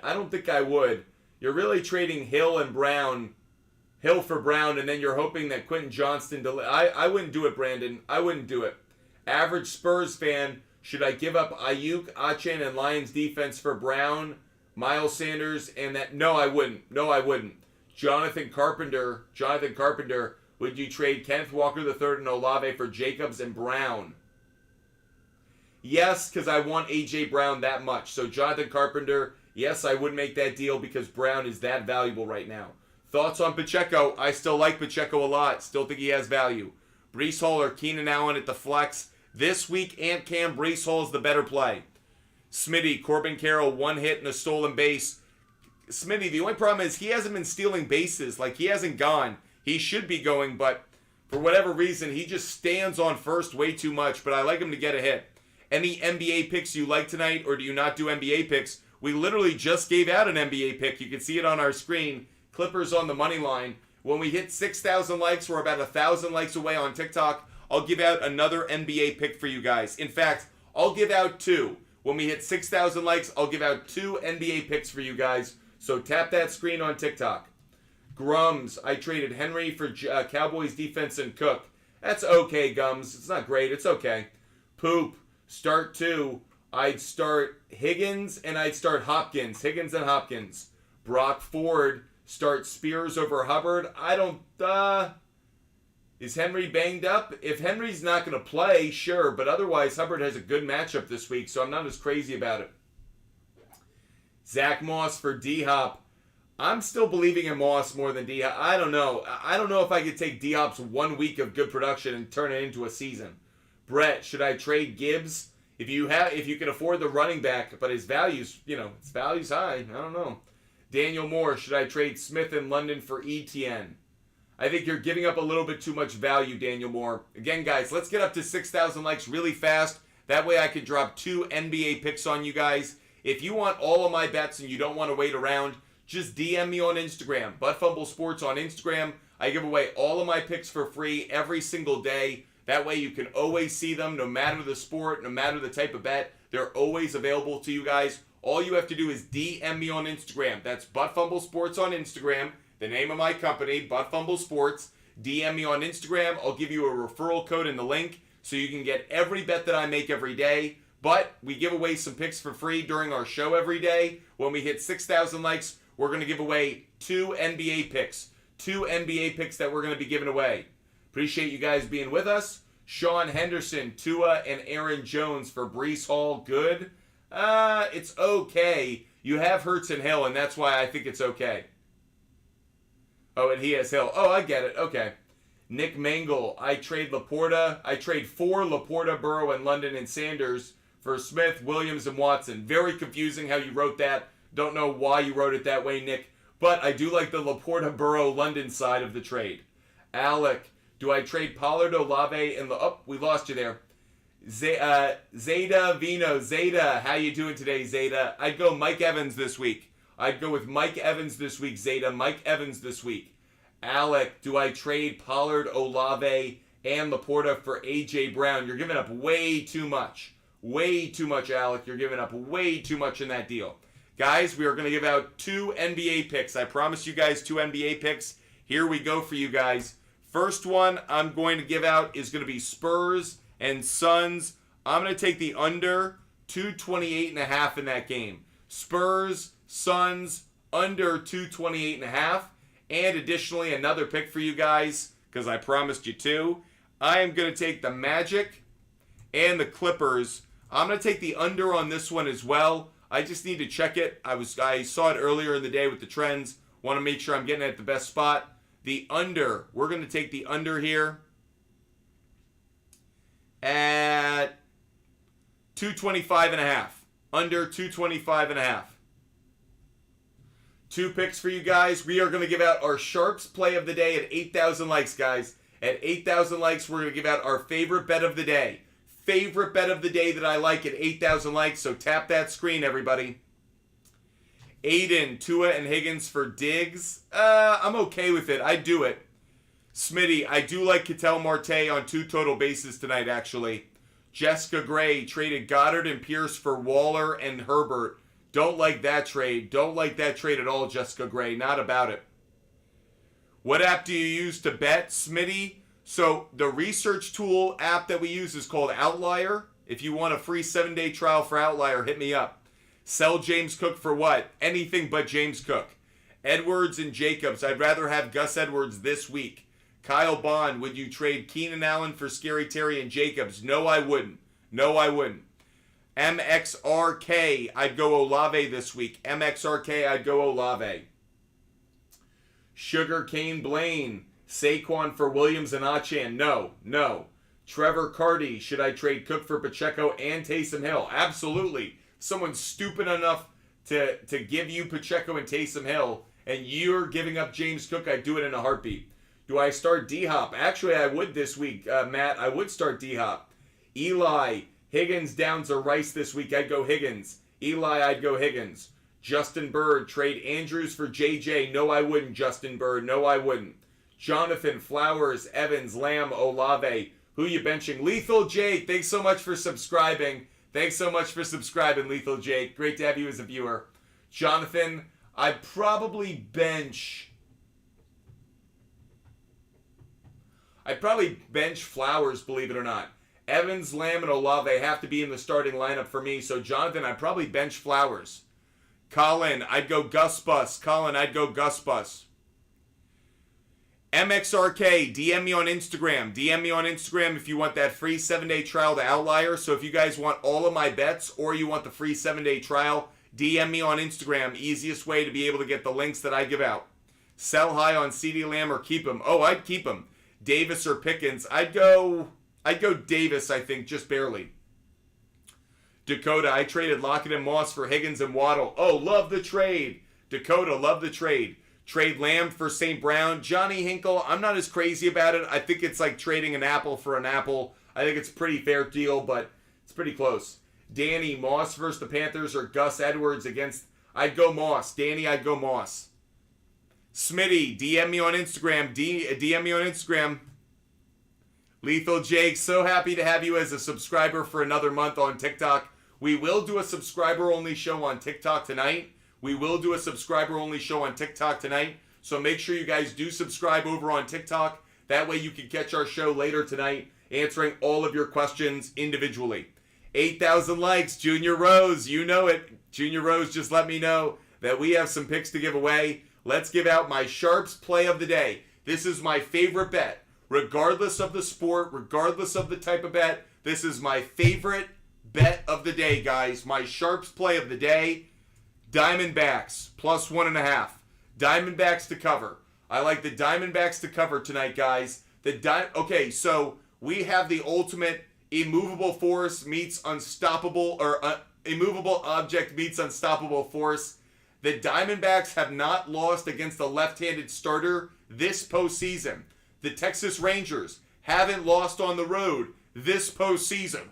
You're really trading Hill for Brown, and then you're hoping that Quentin Johnston... I wouldn't do it, Brandon. I wouldn't do it. Average Spurs fan, should I give up Ayuk, Achane, and Lions defense for Brown, Miles Sanders, and that... No, I wouldn't. Jonathan Carpenter... Would you trade Kenneth Walker III and Olave for Jacobs and Brown? Yes, because I want A.J. Brown that much. So Jonathan Carpenter, yes, I would make that deal because Brown is that valuable right now. Thoughts on Pacheco? I still like Pacheco a lot. Still think he has value. Breece Hall or Keenan Allen at the flex. This week, Ant Cam, Breece Hall is the better play. Smitty, Corbin Carroll, one hit and a stolen base. Smitty, the only problem is he hasn't been stealing bases. Like, he hasn't gone. He should be going, but for whatever reason, he just stands on first way too much, but I like him to get a hit. Any NBA picks you like tonight, or do you not do NBA picks? We literally just gave out an NBA pick. You can see it on our screen. Clippers on the money line. When we hit 6,000 likes, we're about 1,000 likes away on TikTok. I'll give out another NBA pick for you guys. In fact, I'll give out 2. When we hit 6,000 likes, I'll give out 2 NBA picks for you guys. So tap that screen on TikTok. Grums, I traded Henry for Cowboys defense and Cook. That's okay, Gums. It's not great. It's okay. Poop, start 2. I'd start Higgins and I'd start Hopkins. Higgins and Hopkins. Brock Ford, start Spears over Hubbard. Is Henry banged up? If Henry's not going to play, sure. But otherwise, Hubbard has a good matchup this week, so I'm not as crazy about it. Zach Moss for D-Hop. I'm still believing in Moss more than D-Hop. I don't know. I don't know if I could take D-Hop's 1 week of good production and turn it into a season. Brett, should I trade Gibbs? If you can afford the running back, but his value's, his value's high. I don't know. Daniel Moore, should I trade Smith in London for ETN? I think you're giving up a little bit too much value, Daniel Moore. Again, guys, let's get up to 6,000 likes really fast. That way I can drop 2 NBA picks on you guys. If you want all of my bets and you don't want to wait around, just DM me on Instagram. Butt Fumble Sports on Instagram. I give away all of my picks for free every single day. That way you can always see them, no matter the sport, no matter the type of bet. They're always available to you guys. all you have to do is DM me on Instagram. That's Butt Fumble Sports on Instagram. The name of my company, Butt Fumble Sports. DM me on Instagram. I'll give you a referral code in the link so you can get every bet that I make every day. But we give away some picks for free during our show every day. When we hit 6,000 likes, we're going to give away 2 NBA picks. 2 NBA picks that we're going to be giving away. Appreciate you guys being with us. Sean Henderson, Tua, and Aaron Jones for Breece Hall. Good. It's okay. You have Hurts and Hill, and that's why I think it's okay. Oh, and he has Hill. Oh, I get it. Okay. Nick Mangle, I trade Laporta. I trade 4 Laporta, Burrow, and London and Sanders for Smith, Williams, and Watson. Very confusing how you wrote that. Don't know why you wrote it that way, Nick. But I do like the Laporta, Burrow, London side of the trade. Alec, do I trade Pollard, Olave, and oh, we lost you there. Zeta Vino, Zeta, how you doing today, Zeta? I'd go Mike Evans this week. I'd go with Mike Evans this week, Zeta. Mike Evans this week. Alec, do I trade Pollard, Olave, and Laporta for A.J. Brown? You're giving up way too much. Way too much, Alec. You're giving up way too much in that deal. Guys, we are going to give out 2 NBA picks. I promised you guys 2 NBA picks. Here we go for you guys. First one I'm going to give out is going to be Spurs and Suns. I'm going to take the under 228.5 in that game. Spurs, Suns, under 228.5. And additionally, another pick for you guys, because I promised you 2. I am going to take the Magic and the Clippers. I'm going to take the under on this one as well. I just need to check it. I saw it earlier in the day with the trends. Want to make sure I'm getting it at the best spot. The under. We're going to take the under here at 225.5. Under 225.5. 2 picks for you guys. We are going to give out our Sharps play of the day at 8,000 likes, guys. At 8,000 likes, we're going to give out our favorite bet of the day. Favorite bet of the day that I like at 8,000 likes. So tap that screen, everybody. Aiden, Tua, and Higgins for Diggs. I'm okay with it. I'd do it. Smitty, I do like Ketel Marte on 2 total bases tonight, actually. Jessica Gray traded Goddard and Pierce for Waller and Herbert. Don't like that trade. Don't like that trade at all, Jessica Gray. Not about it. What app do you use to bet, Smitty? So the research tool app that we use is called Outlier. If you want a free 7-day trial for Outlier, hit me up. Sell James Cook for what? Anything but James Cook. Edwards and Jacobs. I'd rather have Gus Edwards this week. Kyle Bond, would you trade Keenan Allen for Scary Terry and Jacobs? No, I wouldn't. No, I wouldn't. MXRK, I'd go Olave this week. MXRK, I'd go Olave. Sugar Cane Blaine, Saquon for Williams and Achan. No, no. Trevor Carty, should I trade Cook for Pacheco and Taysom Hill? Absolutely. Someone stupid enough to give you Pacheco and Taysom Hill, and you're giving up James Cook, I'd do it in a heartbeat. Do I start D-Hop? Actually, I would this week, Matt. I would start D-Hop. Eli, Higgins, Downs, or Rice this week. I'd go Higgins. Eli, I'd go Higgins. Justin Bird, trade Andrews for JJ. No, I wouldn't, Justin Bird. No, I wouldn't. Jonathan, Flowers, Evans, Lamb, Olave. Who you benching? Lethal Jake, thanks so much for subscribing. Thanks so much for subscribing, Lethal Jake. Great to have you as a viewer. Jonathan, I'd probably bench Flowers, believe it or not. Evans, Lamb, and Olave have to be in the starting lineup for me. So, Jonathan, I'd probably bench Flowers. Colin, I'd go Gus Bus. Colin, I'd go Gus Bus. MXRK, DM me on Instagram. DM me on Instagram if you want that free 7-day trial to Outlier. So if you guys want all of my bets or you want the free 7-day trial, DM me on Instagram. Easiest way to be able to get the links that I give out. Sell high on CeeDee Lamb or keep him. Oh, I'd keep him. Davis or Pickens. I'd go Davis, I think, just barely. Dakota, I traded Lockett and Moss for Higgins and Waddle. Oh, love the trade. Dakota, love the trade. Trade Lamb for St. Brown. Johnny Hinkle, I'm not as crazy about it. I think it's like trading an apple for an apple. I think it's a pretty fair deal, but it's pretty close. Danny, Moss versus the Panthers or Gus Edwards against... I'd go Moss. Danny, I'd go Moss. Smitty, DM me on Instagram. DM me on Instagram. Lethal Jake, so happy to have you as a subscriber for another month on TikTok. We will do a subscriber-only show on TikTok tonight. So make sure you guys do subscribe over on TikTok. That way you can catch our show later tonight, answering all of your questions individually. 8,000 likes, Junior Rose, you know it. Junior Rose just let me know that we have some picks to give away. Let's give out my Sharps play of the day. This is my favorite bet. Regardless of the sport, regardless of the type of bet, this is my favorite bet of the day, guys. My Sharps play of the day, Diamondbacks, plus 1.5. Diamondbacks to cover. I like the Diamondbacks to cover tonight, guys. Okay, so we have the ultimate immovable force meets unstoppable, or immovable object meets unstoppable force. The Diamondbacks have not lost against a left-handed starter this postseason. The Texas Rangers haven't lost on the road this postseason.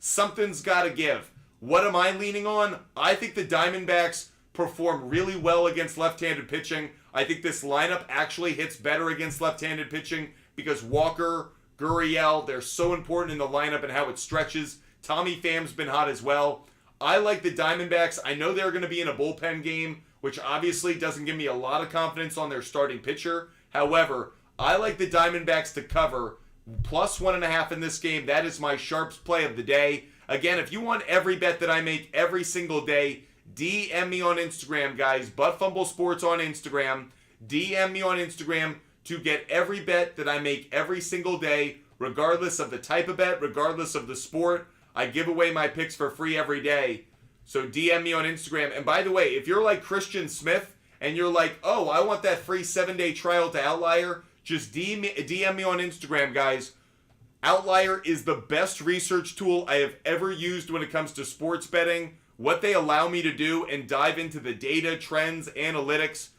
Something's got to give. What am I leaning on? I think the Diamondbacks perform really well against left-handed pitching. I think this lineup actually hits better against left-handed pitching because Walker, Gurriel, they're so important in the lineup and how it stretches. Tommy Pham's been hot as well. I like the Diamondbacks. I know they're going to be in a bullpen game, which obviously doesn't give me a lot of confidence on their starting pitcher. However, I like the Diamondbacks to cover plus 1.5 in this game. That is my Sharps play of the day. Again, if you want every bet that I make every single day, DM me on Instagram, guys. Butt Fumble Sports on Instagram. DM me on Instagram to get every bet that I make every single day, regardless of the type of bet, regardless of the sport. I give away my picks for free every day. So DM me on Instagram. And by the way, if you're like Christian Smith and you're like, oh, I want that free 7-day trial to Outlier, just DM me on Instagram, guys. Outlier is the best research tool I have ever used when it comes to sports betting. What they allow me to do and dive into the data, trends, analytics.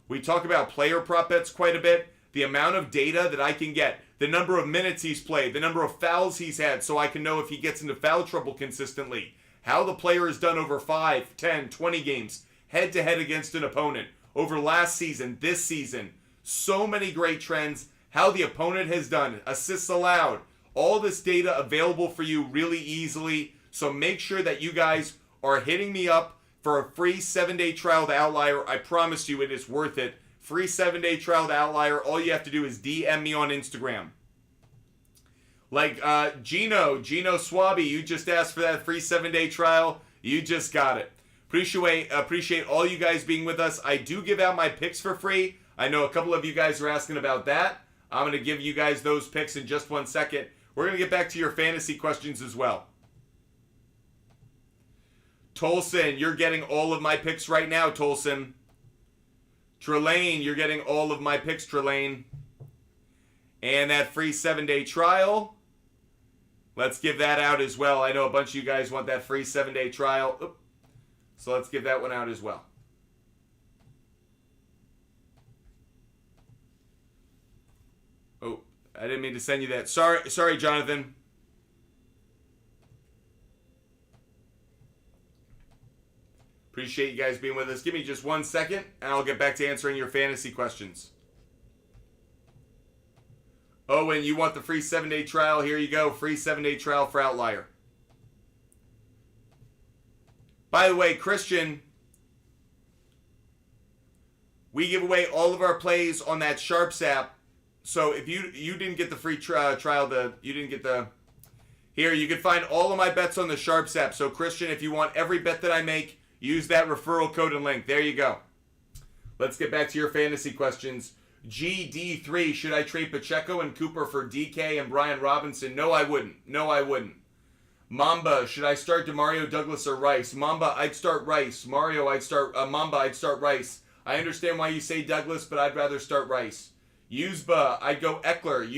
We talk about player prop bets quite a bit. The amount of data that I can get, the number of minutes he's played, the number of fouls he's had, so I can know if he gets into foul trouble consistently, how the player has done over 5, 10, 20 games, head-to-head against an opponent, over last season, this season. So many great trends, how the opponent has done, assists allowed, all this data available for you really easily. So make sure that you guys are hitting me up for a free 7-day trial to Outlier. I promise you it is worth it. Free 7-day trial to Outlier. All you have to do is DM me on Instagram. Like Gino Swaby, you just asked for that free 7-day trial. You just got it. Appreciate all you guys being with us. I do give out my picks for free. I know a couple of you guys are asking about that. I'm going to give you guys those picks in just 1 second. We're going to get back to your fantasy questions as well. Tolson, you're getting all of my picks right now, Tolson. Trelane, you're getting all of my picks, Trelane. And that free 7-day trial, let's give that out as well. I know a bunch of you guys want that free 7-day trial. Oop. So let's give that one out as well. Oh, I didn't mean to send you that. Sorry, Jonathan. Appreciate you guys being with us. Give me just 1 second, and I'll get back to answering your fantasy questions. Oh, and you want the free 7-day trial? Here you go. Free 7-day trial for Outlier. By the way, Christian, we give away all of our plays on that Sharps app. So if you didn't get the free trial, here, you can find all of my bets on the Sharps app. So Christian, if you want every bet that I make, use that referral code and link. There you go. Let's get back to your fantasy questions. GD3, should I trade Pacheco and Cooper for DK and Brian Robinson? No, I wouldn't. Mamba, should I start DeMario Douglas or Rice? Mamba, I'd start Rice. Mamba, I'd start Rice. I understand why you say Douglas, but I'd rather start Rice. Yuzba, I'd go Eckler.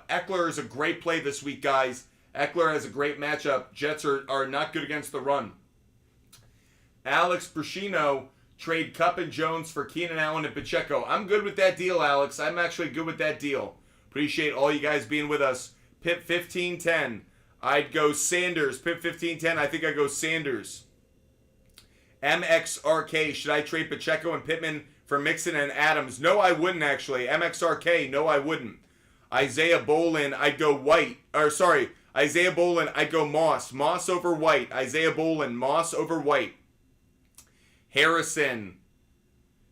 Eckler is a great play this week, guys. Eckler has a great matchup. Jets are not good against the run. Alex Brashino, trade Kupp and Jones for Keenan Allen and Pacheco. I'm good with that deal, Alex. I'm actually good with that deal. Appreciate all you guys being with us. Pip 1510. I'd go Sanders. Pip 1510. I think I'd go Sanders. MXRK. Should I trade Pacheco and Pittman for Mixon and Adams? No, I wouldn't actually. MXRK. No, I wouldn't. Isaiah Bolin. I'd go White. Isaiah Bolin, I'd go Moss. Moss over White. Isaiah Bolin, Moss over White. Harrison,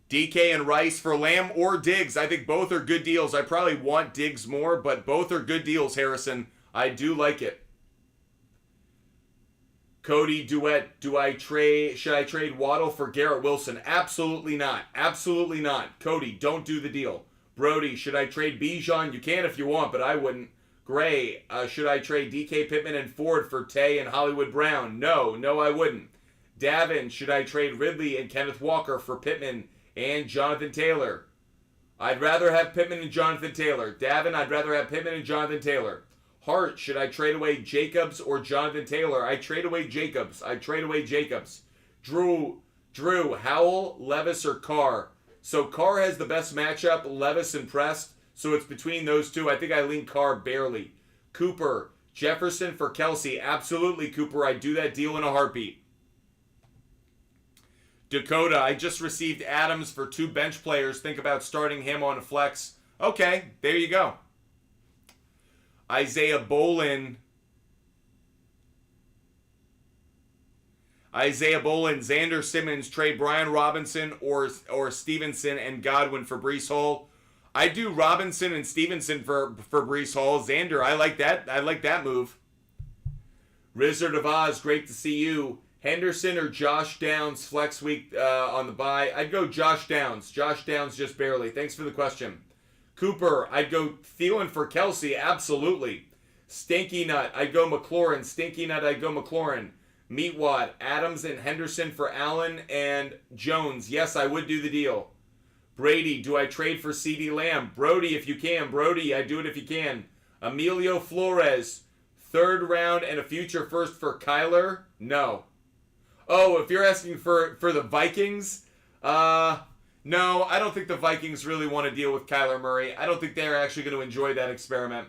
DK and Rice for Lamb or Diggs. I think both are good deals. I probably want Diggs more, but both are good deals, Harrison. I do like it. Cody Duet, should I trade Waddle for Garrett Wilson? Absolutely not. Absolutely not. Cody, don't do the deal. Brody, should I trade Bijan? You can if you want, but I wouldn't. Gray, should I trade DK Pittman and Ford for Tay and Hollywood Brown? No, I wouldn't. Davin, should I trade Ridley and Kenneth Walker for Pittman and Jonathan Taylor? I'd rather have Pittman and Jonathan Taylor. Davin, I'd rather have Pittman and Jonathan Taylor. Hart, should I trade away Jacobs or Jonathan Taylor? I trade away Jacobs. Drew, Howell, Levis, or Carr? So Carr has the best matchup, Levis and Prest. So it's between those two. I think I lean Carr barely. Cooper, Jefferson for Kelsey. Absolutely, Cooper. I'd do that deal in a heartbeat. Dakota, I just received Adams for 2 bench players. Think about starting him on a flex. Okay, there you go. Isaiah Bolin, Xander Simmons, trade Brian Robinson or Stevenson and Godwin for Breece Hall. I do Robinson and Stevenson for Breece Hall. Xander, I like that. I like that move. Rizzard of Oz, great to see you. Henderson or Josh Downs flex week on the bye. I'd go Josh Downs. Josh Downs just barely. Thanks for the question. Cooper, I'd go Thielen for Kelsey. Absolutely. Stinky Nut, I'd go McLaurin. Stinky Nut, I'd go McLaurin. Meatwad, Adams and Henderson for Allen and Jones. Yes, I would do the deal. Brady, do I trade for CeeDee Lamb? Brody, if you can. Brody, I do it if you can. Emilio Flores, 3rd round and a future first for Kyler? No. Oh, if you're asking for the Vikings? No, I don't think the Vikings really want to deal with Kyler Murray. I don't think they're actually going to enjoy that experiment.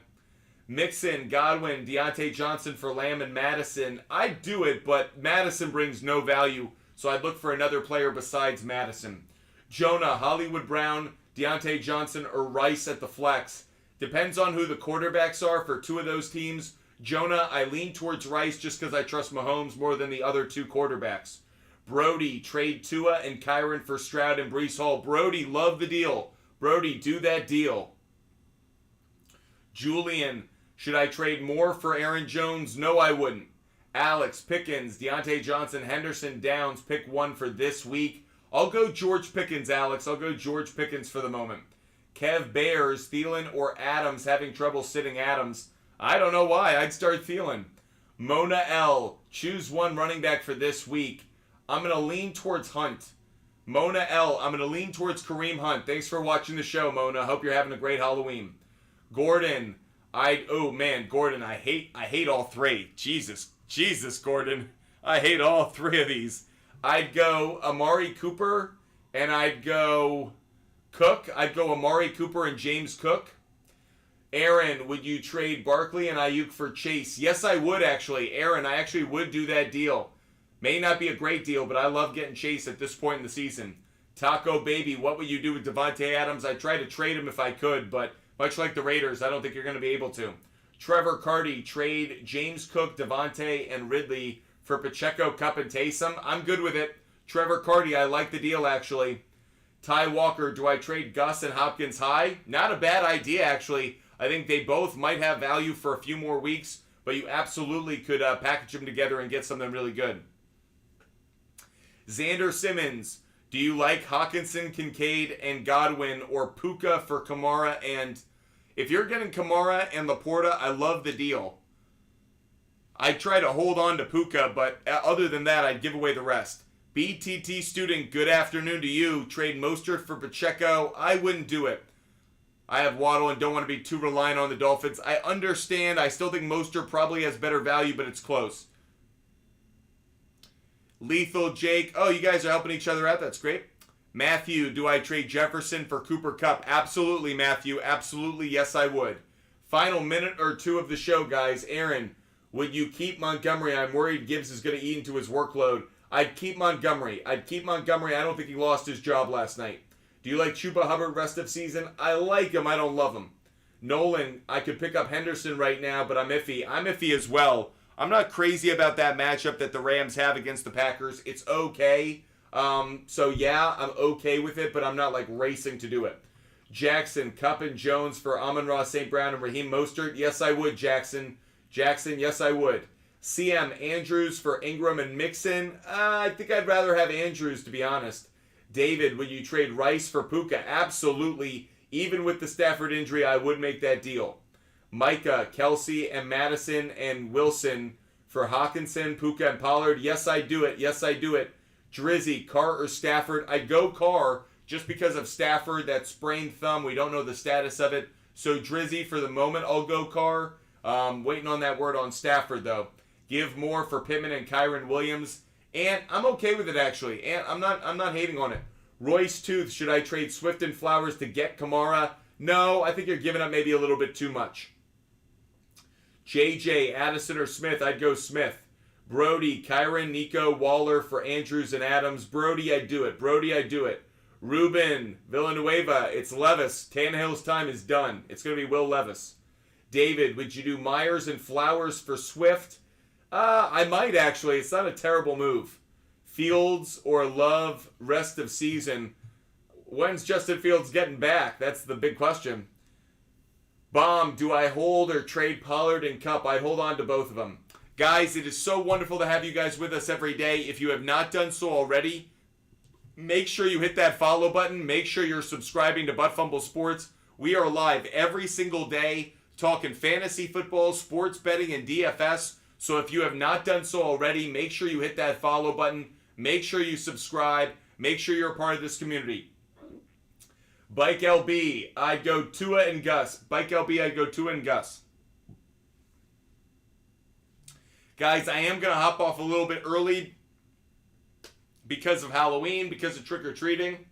Mixon, Godwin, Deontay Johnson for Lamb and Madison. I'd do it, but Madison brings no value, so I'd look for another player besides Madison. Jonah, Hollywood Brown, Deontay Johnson, or Rice at the flex. Depends on who the quarterbacks are for 2 of those teams. Jonah, I lean towards Rice just because I trust Mahomes more than the other 2 quarterbacks. Brody, trade Tua and Kyron for Stroud and Breece Hall. Brody, love the deal. Brody, do that deal. Julian, should I trade more for Aaron Jones? No, I wouldn't. Alex, Pickens, Deontay Johnson, Henderson, Downs, pick one for this week. I'll go George Pickens, Alex. I'll go George Pickens for the moment. Kev Bears, Thielen or Adams, having trouble sitting Adams. I don't know why. I'd start Thielen. Mona L, choose one running back for this week. I'm going to lean towards Hunt. Mona L, I'm going to lean towards Kareem Hunt. Thanks for watching the show, Mona. Hope you're having a great Halloween. Gordon, Gordon, I hate all 3. Jesus, Gordon. I hate all 3 of these. I'd go Amari Cooper, and I'd go Cook. I'd go Amari Cooper and James Cook. Aaron, would you trade Barkley and Ayuk for Chase? Yes, I would, actually. Aaron, I actually would do that deal. May not be a great deal, but I love getting Chase at this point in the season. Taco Baby, what would you do with Devontae Adams? I'd try to trade him if I could, but much like the Raiders, I don't think you're going to be able to. Trevor Carty, trade James Cook, Devontae, and Ridley for Pacheco, Kupp, and Taysom. I'm good with it. Trevor Carty, I like the deal, actually. Ty Walker, do I trade Gus and Hopkins high? Not a bad idea, actually. I think they both might have value for a few more weeks, but you absolutely could package them together and get something really good. Xander Simmons, do you like Hawkinson, Kincaid, and Godwin, or Puka for Kamara? And if you're getting Kamara and Laporta, I love the deal. I try to hold on to Puka, but other than that, I'd give away the rest. BTT student, good afternoon to you. Trade Mostert for Pacheco. I wouldn't do it. I have Waddle and don't want to be too reliant on the Dolphins. I understand. I still think Mostert probably has better value, but it's close. Lethal Jake. Oh, you guys are helping each other out. That's great. Matthew, do I trade Jefferson for Cooper Kupp? Absolutely, Matthew. Absolutely, yes, I would. Final minute or 2 of the show, guys. Aaron, would you keep Montgomery? I'm worried Gibbs is going to eat into his workload. I'd keep Montgomery. I don't think he lost his job last night. Do you like Chuba Hubbard rest of season? I like him. I don't love him. Nolan, I could pick up Henderson right now, but I'm iffy. I'm iffy as well. I'm not crazy about that matchup that the Rams have against the Packers. It's okay. So yeah, I'm okay with it, but I'm not like racing to do it. Jackson, Kupp and Jones for Amon-Ra, St. Brown, and Raheem Mostert. Yes, I would, Jackson. Jackson, yes, I would. CM, Andrews for Ingram and Mixon. I think I'd rather have Andrews, to be honest. David, would you trade Rice for Puka? Absolutely. Even with the Stafford injury, I would make that deal. Micah, Kelsey, and Madison and Wilson for Hawkinson, Puka, and Pollard. Yes, I do it. Yes, I do it. Drizzy, Carr or Stafford? I'd go Carr just because of Stafford, that sprained thumb. We don't know the status of it. So Drizzy, for the moment, I'll go Carr. Waiting on that word on Stafford, though. Give more for Pittman and Kyron Williams. And I'm okay with it, actually. And I'm not hating on it. Royce Tooth, should I trade Swift and Flowers to get Kamara? No, I think you're giving up maybe a little bit too much. JJ, Addison or Smith? I'd go Smith. Brody, Kyron, Nico, Waller for Andrews and Adams. Brody, I'd do it. Brody, I'd do it. Ruben, Villanueva, it's Levis. Tannehill's time is done. It's going to be Will Levis. David, would you do Myers and Flowers for Swift? I might actually. It's not a terrible move. Fields or Love rest of season. When's Justin Fields getting back? That's the big question. Bomb, do I hold or trade Pollard and Kupp? I'd hold on to both of them. Guys, it is so wonderful to have you guys with us every day. If you have not done so already, make sure you hit that follow button. Make sure you're subscribing to Butt Fumble Sports. We are live every single day talking fantasy football, sports betting, and DFS. So if you have not done so already, make sure you hit that follow button. Make sure you subscribe. Make sure you're a part of this community. Bike LB, I'd go Tua and Gus. Bike LB, I'd go Tua and Gus. Guys, I am going to hop off a little bit early because of Halloween, because of trick-or-treating.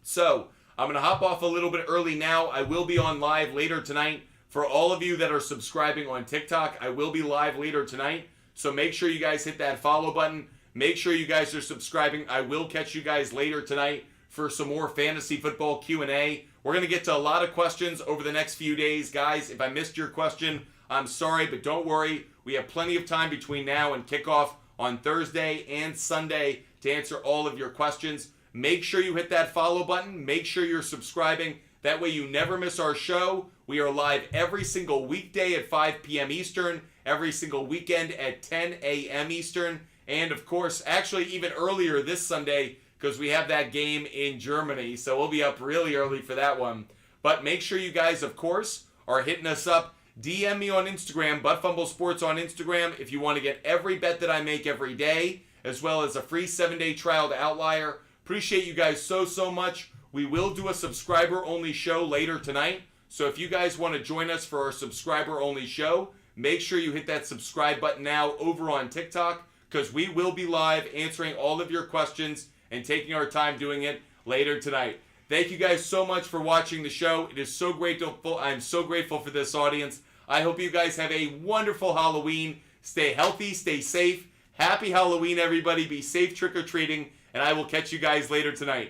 So, I'm going to hop off a little bit early now. I will be on live later tonight. For all of you that are subscribing on TikTok, I will be live later tonight. So make sure you guys hit that follow button. Make sure you guys are subscribing. I will catch you guys later tonight for some more fantasy football Q&A. We're going to get to a lot of questions over the next few days. Guys, if I missed your question, I'm sorry, but don't worry. We have plenty of time between now and kickoff on Thursday and Sunday to answer all of your questions. Make sure you hit that follow button. Make sure you're subscribing. That way you never miss our show. We are live every single weekday at 5 p.m. Eastern, every single weekend at 10 a.m. Eastern, and of course, actually even earlier this Sunday because we have that game in Germany, so we'll be up really early for that one. But make sure you guys, of course, are hitting us up. DM me on Instagram, Butt Fumble Sports on Instagram, if you want to get every bet that I make every day, as well as a free 7-day trial to Outlier. Appreciate you guys so much. We will do a subscriber-only show later tonight. So if you guys want to join us for our subscriber-only show, make sure you hit that subscribe button now over on TikTok, because we will be live answering all of your questions and taking our time doing it later tonight. Thank you guys so much for watching the show. It is so grateful. I'm so grateful for this audience. I hope you guys have a wonderful Halloween. Stay healthy, stay safe. Happy Halloween, everybody. Be safe trick-or-treating, and I will catch you guys later tonight.